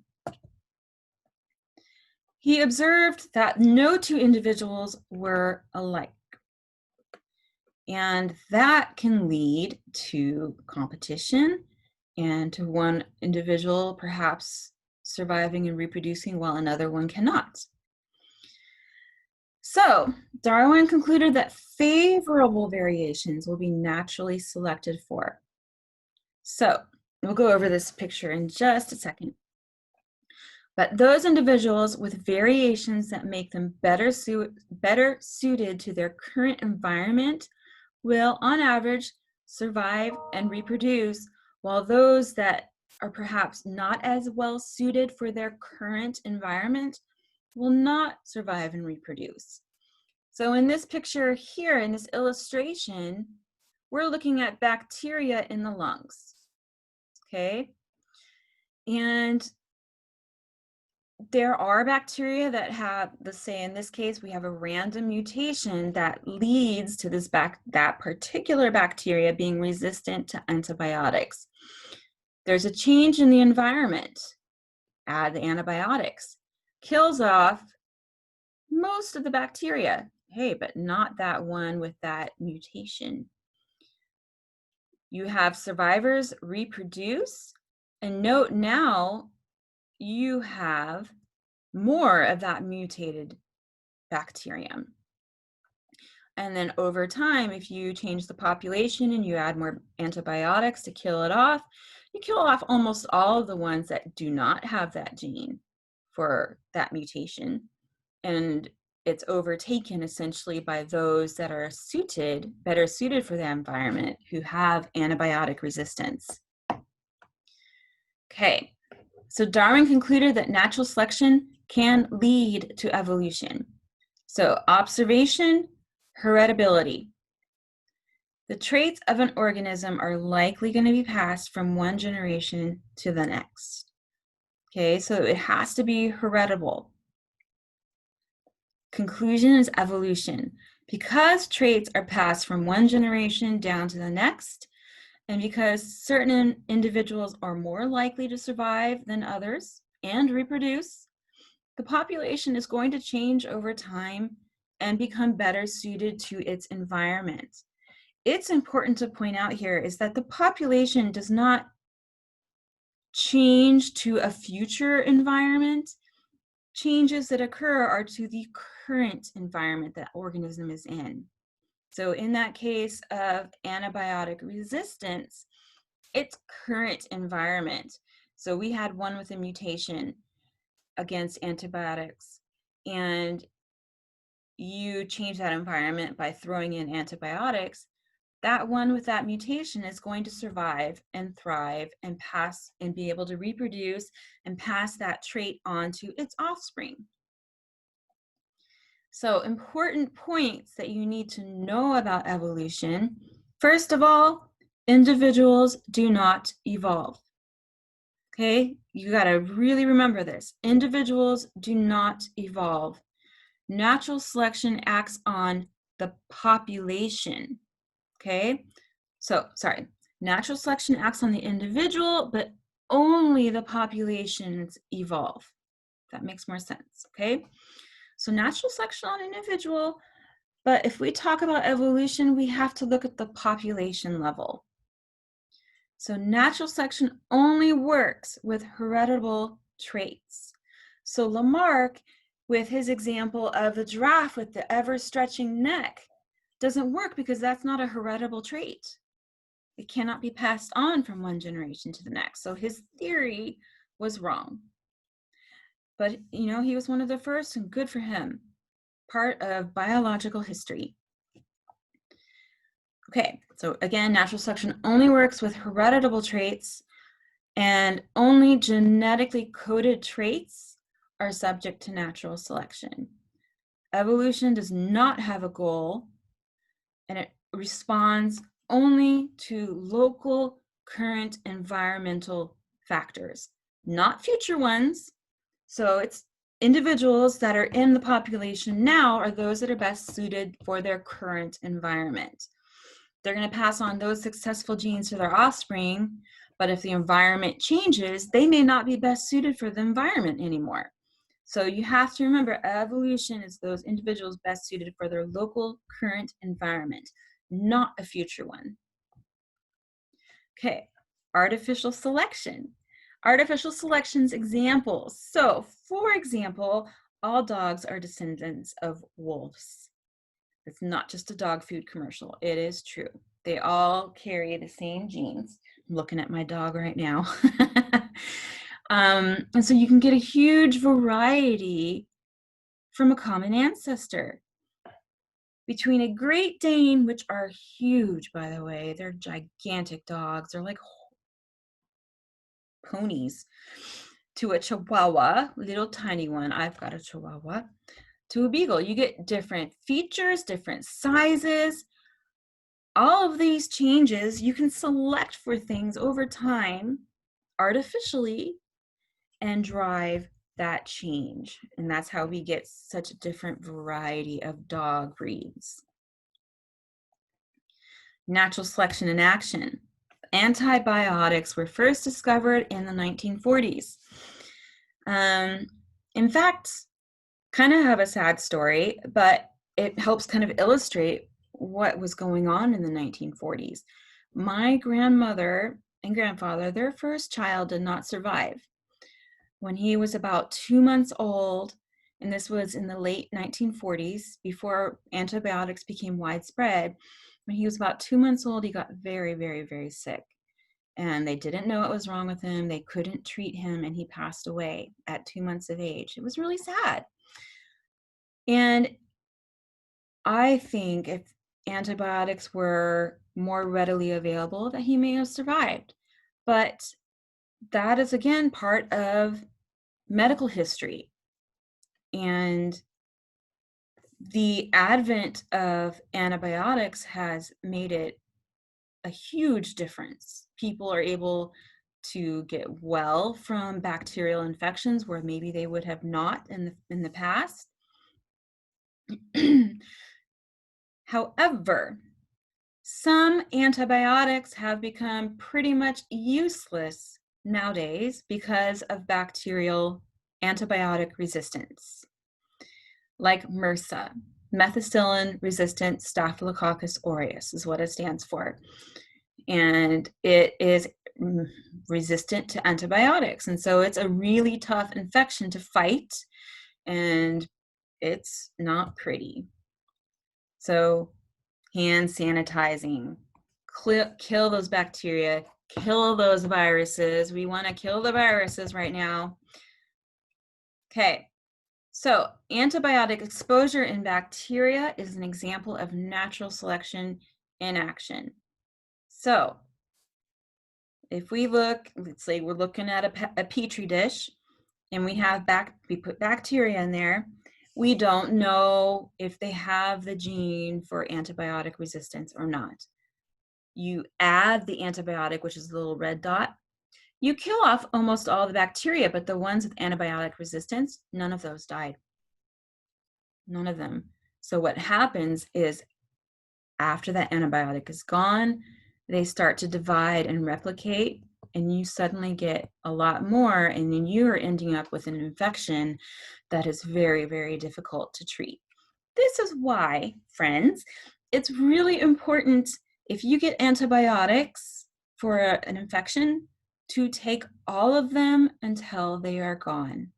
He observed that no two individuals were alike. And that can lead to competition and to one individual perhaps surviving and reproducing while another one cannot. So Darwin concluded that favorable variations will be naturally selected for. So we'll go over this picture in just a second. But those individuals with variations that make them better suited to their current environment will, on average, survive and reproduce, while those that are perhaps not as well suited for their current environment will not survive and reproduce. So in this picture here, in this illustration, we're looking at bacteria in the lungs, okay? And there are bacteria that have, let's say in this case, we have a random mutation that leads to that particular bacteria being resistant to antibiotics. There's a change in the environment. Add the antibiotics. Kills off most of the bacteria. Hey, but not that one with that mutation. You have survivors reproduce, and note now you have more of that mutated bacterium. And then over time, if you change the population and you add more antibiotics to kill it off, you kill off almost all of the ones that do not have that gene for that mutation. And it's overtaken essentially by those that are better suited for the environment, who have antibiotic resistance. Okay. So Darwin concluded that natural selection can lead to evolution. So observation, heritability. The traits of an organism are likely going to be passed from one generation to the next. Okay, so it has to be heritable. Conclusion is evolution. Because traits are passed from one generation down to the next, and because certain individuals are more likely to survive than others and reproduce, the population is going to change over time and become better suited to its environment. It's important to point out here is that the population does not change to a future environment. Changes that occur are to the current environment that organism is in. So in that case of antibiotic resistance, it's current environment. So we had one with a mutation against antibiotics, and you change that environment by throwing in antibiotics, that one with that mutation is going to survive and thrive and pass and be able to reproduce and pass that trait on to its offspring. So, important points that you need to know about evolution. First of all, individuals do not evolve. Okay, you got to really remember this. Individuals do not evolve. Natural selection acts on the population. Okay, so sorry, natural selection acts on the individual, but only the populations evolve. That makes more sense. Okay, so natural selection on an individual, but if we talk about evolution, we have to look at the population level. So natural selection only works with heritable traits. So Lamarck, with his example of the giraffe with the ever-stretching neck, doesn't work because that's not a heritable trait. It cannot be passed on from one generation to the next. So his theory was wrong. But, you know, he was one of the first, and good for him. Part of biological history. Okay, so again, natural selection only works with heritable traits, and only genetically coded traits are subject to natural selection. Evolution does not have a goal, and it responds only to local current environmental factors, not future ones. So it's individuals that are in the population now are those that are best suited for their current environment. They're going to pass on those successful genes to their offspring, but if the environment changes, they may not be best suited for the environment anymore. So you have to remember, evolution is those individuals best suited for their local current environment, not a future one. Okay, artificial selection. Artificial selection's examples. So, for example, all dogs are descendants of wolves. It's not just a dog food commercial. It is true. They all carry the same genes. I'm looking at my dog right now. And so you can get a huge variety from a common ancestor. Between a Great Dane, which are huge, by the way, they're gigantic dogs. They're like ponies, to a Chihuahua, little tiny one. I've got a Chihuahua. To a Beagle, you get different features, different sizes. All of these changes, you can select for things over time artificially and drive that change. And that's how we get such a different variety of dog breeds. Natural selection in action. Antibiotics were first discovered in the 1940s. In fact, kind of have a sad story, but it helps kind of illustrate what was going on in the 1940s. My grandmother and grandfather, their first child did not survive. When he was about 2 months old, and this was in the late 1940s, before antibiotics became widespread, when he was about 2 months old, he got very, very, very sick. And they didn't know what was wrong with him. They couldn't treat him, and he passed away at 2 months of age. It was really sad. And I think if antibiotics were more readily available, that he may have survived. But that is, again, part of medical history. And the advent of antibiotics has made it a huge difference. People are able to get well from bacterial infections where maybe they would have not in the past. However, some antibiotics have become pretty much useless nowadays because of bacterial antibiotic resistance, like MRSA. Methicillin-resistant Staphylococcus aureus is what it stands for. And it is resistant to antibiotics. And so it's a really tough infection to fight, and it's not pretty. So hand sanitizing, kill those bacteria, kill those viruses. We want to kill the viruses right now. Okay, so antibiotic exposure in bacteria is an example of natural selection in action. So if we look, let's say we're looking at a petri dish and we put bacteria in there. We don't know if they have the gene for antibiotic resistance or not. You add the antibiotic, which is the little red dot. You kill off almost all the bacteria, but the ones with antibiotic resistance, none of those died. None of them. So what happens is after that antibiotic is gone, they start to divide and replicate, and you suddenly get a lot more, and then you are ending up with an infection that is very, very difficult to treat. This is why, friends, it's really important if you get antibiotics for an infection to take all of them until they are gone,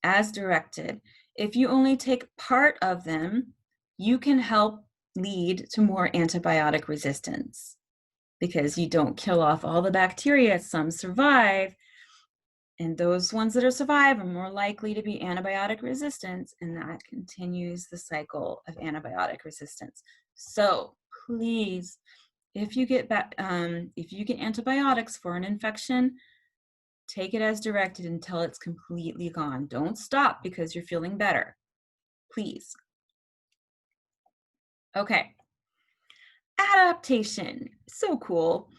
as directed. If you only take part of them, you can help lead to more antibiotic resistance because you don't kill off all the bacteria. Some survive, and those ones that are survive are more likely to be antibiotic resistant, and that continues the cycle of antibiotic resistance. So please, if you get antibiotics for an infection, take it as directed until it's completely gone. Don't stop because you're feeling better, please. Okay, adaptation, so cool.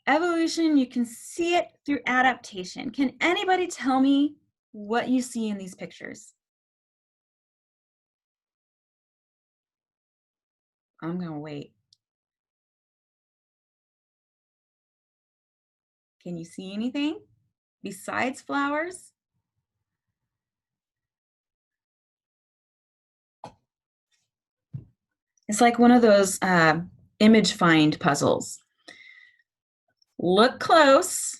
Evolution, you can see it through adaptation. Can anybody tell me what you see in these pictures? I'm gonna wait. Can you see anything besides flowers? It's like one of those image find puzzles. Look close,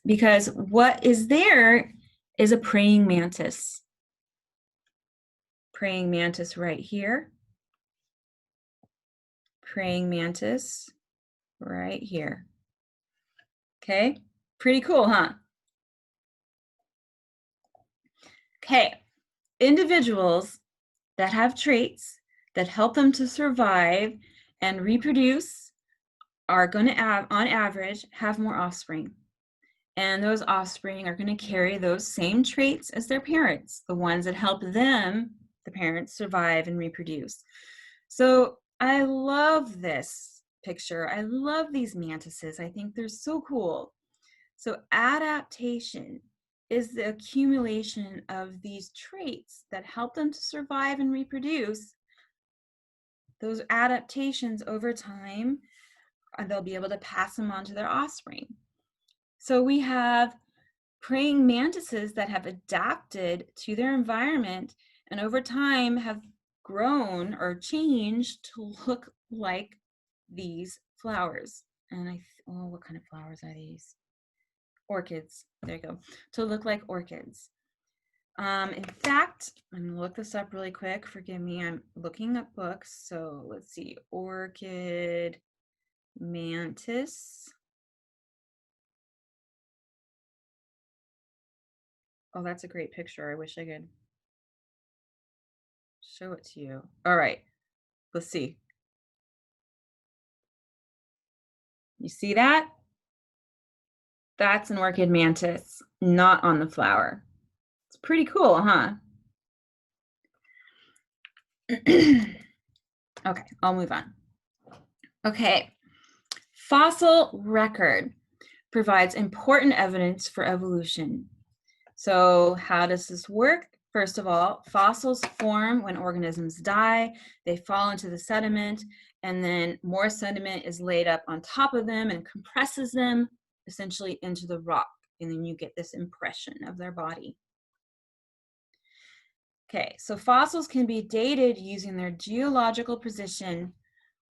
because what is there is a praying mantis. Praying mantis right here. Praying mantis right here. Okay, pretty cool, huh? Okay, individuals that have traits that help them to survive and reproduce are going to, on average, have more offspring. And those offspring are going to carry those same traits as their parents, the ones that help them, the parents, survive and reproduce. So I love this picture. I love these mantises. I think they're so cool. So adaptation is the accumulation of these traits that help them to survive and reproduce. Those adaptations over time, they'll be able to pass them on to their offspring. So we have praying mantises that have adapted to their environment and over time have grown or changed to look like these flowers. And what kind of flowers are these? Orchids. There you go. To look like orchids. In fact, I'm gonna look this up really quick. Forgive me, I'm looking up books. So let's see, orchid mantis. Oh, that's a great picture. I wish I could show it to you. All right, let's see. You see that? That's an orchid mantis, not on the flower. It's pretty cool, huh? Okay, I'll move on. Okay, fossil record provides important evidence for evolution. So how does this work? First of all, fossils form when organisms die. They fall into the sediment, and then more sediment is laid up on top of them and compresses them essentially into the rock, and then you get this impression of their body. Okay, so fossils can be dated using their geological position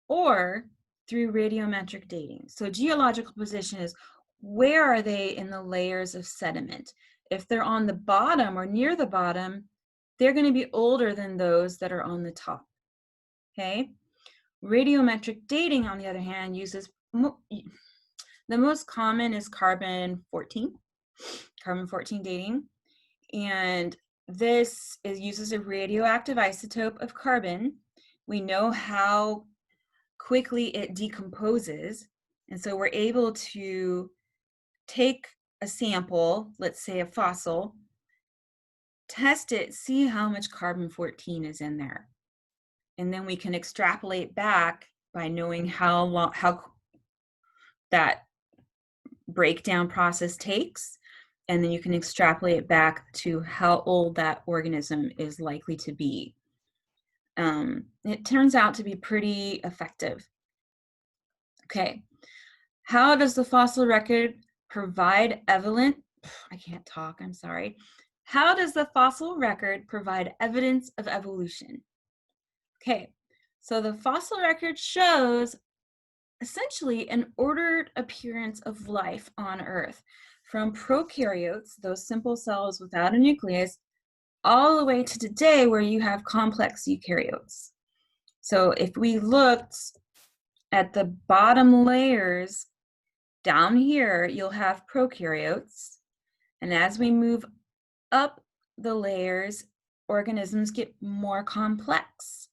or through radiometric dating. So geological position is where are they in the layers of sediment? If they're on the bottom or near the bottom, they're going to be older than those that are on the top. Okay? Radiometric dating, on the other hand, uses The most common is carbon-14 dating. And this uses a radioactive isotope of carbon. We know how quickly it decomposes. And so we're able to take a sample, let's say a fossil, test it, see how much carbon-14 is in there. And then we can extrapolate back by knowing how that breakdown process takes. And then you can extrapolate back to how old that organism is likely to be. It turns out to be pretty effective. Okay, how does the fossil record provide evidence? I can't talk, I'm sorry. How does the fossil record provide evidence of evolution? Okay, so the fossil record shows essentially an ordered appearance of life on Earth, from prokaryotes, those simple cells without a nucleus, all the way to today where you have complex eukaryotes. So if we looked at the bottom layers down here, you'll have prokaryotes. And as we move up the layers, organisms get more complex.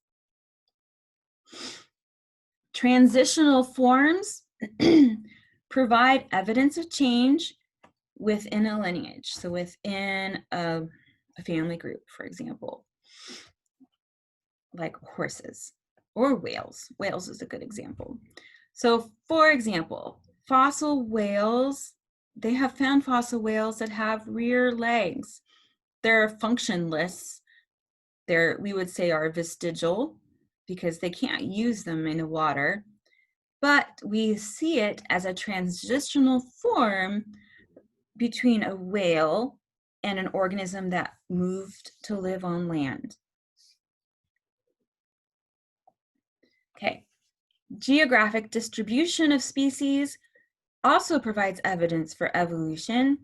Transitional forms provide evidence of change within a lineage, so within a family group, for example, like horses or whales. Whales is a good example. So for example, fossil whales, they have found fossil whales that have rear legs. They're functionless. We would say are vestigial because they can't use them in the water, but we see it as a transitional form between a whale and an organism that moved to live on land. Okay, geographic distribution of species also provides evidence for evolution.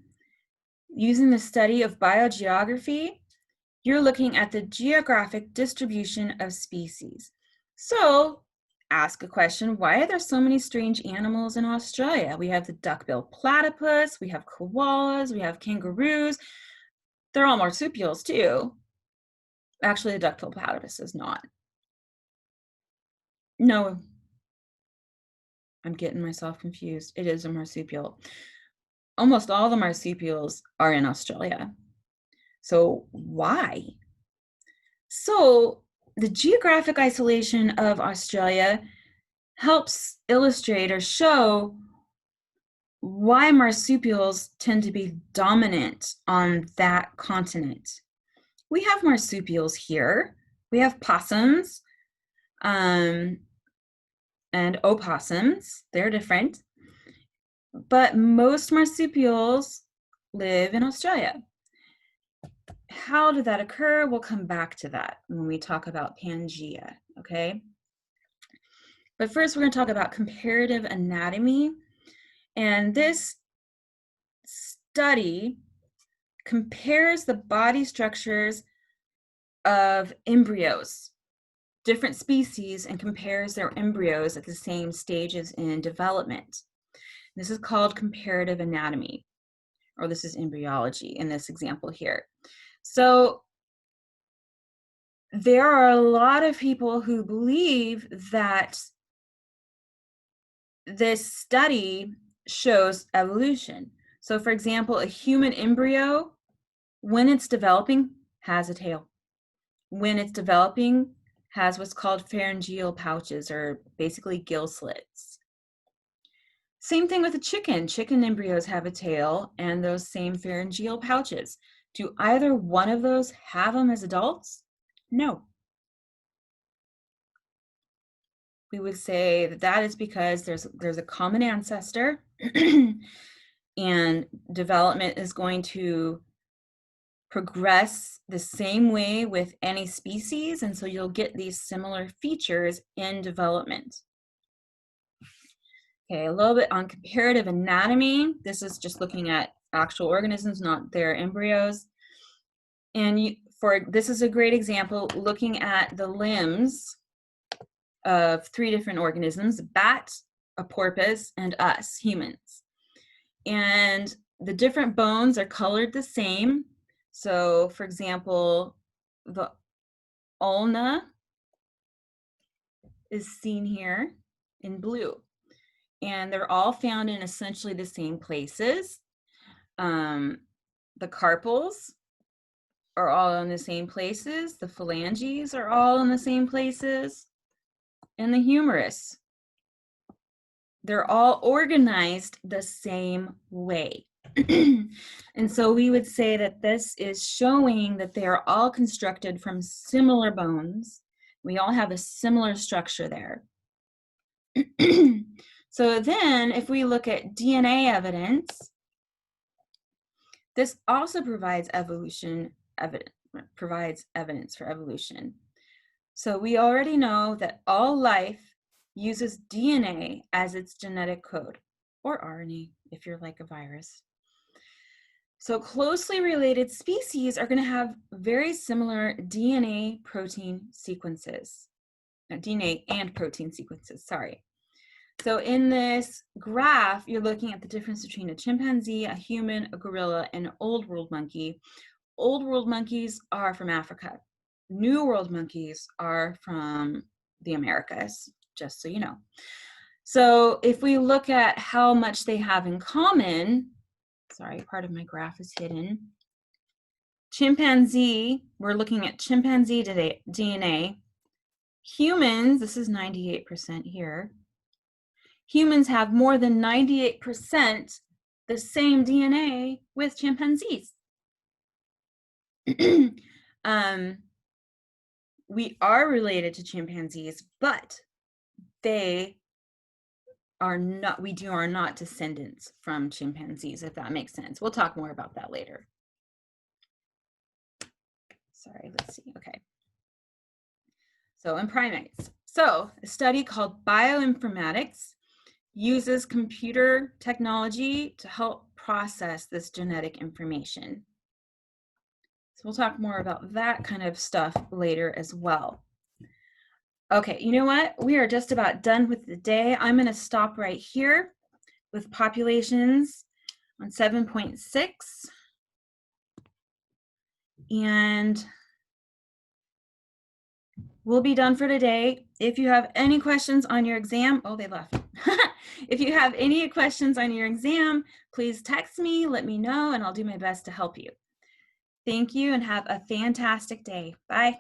Using the study of biogeography, you're looking at the geographic distribution of species. So ask a question, why are there so many strange animals in Australia? We have the duck-billed platypus, we have koalas, we have kangaroos. They're all marsupials too. Actually, the duck-billed platypus is not. No, I'm getting myself confused. It is a marsupial. Almost all the marsupials are in Australia. So why? So the geographic isolation of Australia helps illustrate or show why marsupials tend to be dominant on that continent. We have marsupials here. We have possums and opossums. They're different. But most marsupials live in Australia. How did that occur? We'll come back to that when we talk about Pangea, okay? But first, we're going to talk about comparative anatomy. And this study compares the body structures of embryos, different species, and compares their embryos at the same stages in development. This is called comparative anatomy, or this is embryology in this example here. So there are a lot of people who believe that this study shows evolution. So for example, a human embryo, when it's developing, has a tail. When it's developing, has what's called pharyngeal pouches, or basically gill slits. Same thing with a chicken. Chicken embryos have a tail and those same pharyngeal pouches. Do either one of those have them as adults? No. We would say that that is because there's a common ancestor and development is going to progress the same way with any species, and so you'll get these similar features in development. Okay, a little bit on comparative anatomy. This is just looking at actual organisms, not their embryos. And this is a great example, looking at the limbs of 3 different organisms: bat, a porpoise, and us, humans. And the different bones are colored the same. So for example, the ulna is seen here in blue. And they're all found in essentially the same places. The carpals are all in the same places. The phalanges are all in the same places. And the humerus, they're all organized the same way. And so we would say that this is showing that they are all constructed from similar bones. We all have a similar structure there. So then if we look at DNA evidence, this also provides evidence for evolution. So we already know that all life uses DNA as its genetic code, or RNA if you're like a virus. So closely related species are going to have very similar DNA protein sequences. DNA and protein sequences, sorry. So in this graph, you're looking at the difference between a chimpanzee, a human, a gorilla, and an old world monkey. Old world monkeys are from Africa. New world monkeys are from the Americas, just so you know. So if we look at how much they have in common, sorry, part of my graph is hidden. Chimpanzee, we're looking at chimpanzee DNA. Humans, this is 98% here. Humans have more than 98% the same DNA with chimpanzees. We are related to chimpanzees, but they are not, we are not descendants from chimpanzees, if that makes sense. We'll talk more about that later. Sorry, let's see, okay. So in primates. So a study called bioinformatics uses computer technology to help process this genetic information. So we'll talk more about that kind of stuff later as well. Okay, you know what? We are just about done with the day. I'm going to stop right here with populations on 7.6. And we'll be done for today. If you have any questions on your exam, oh, they left. If you have any questions on your exam, please text me, let me know, and I'll do my best to help you. Thank you and have a fantastic day. Bye.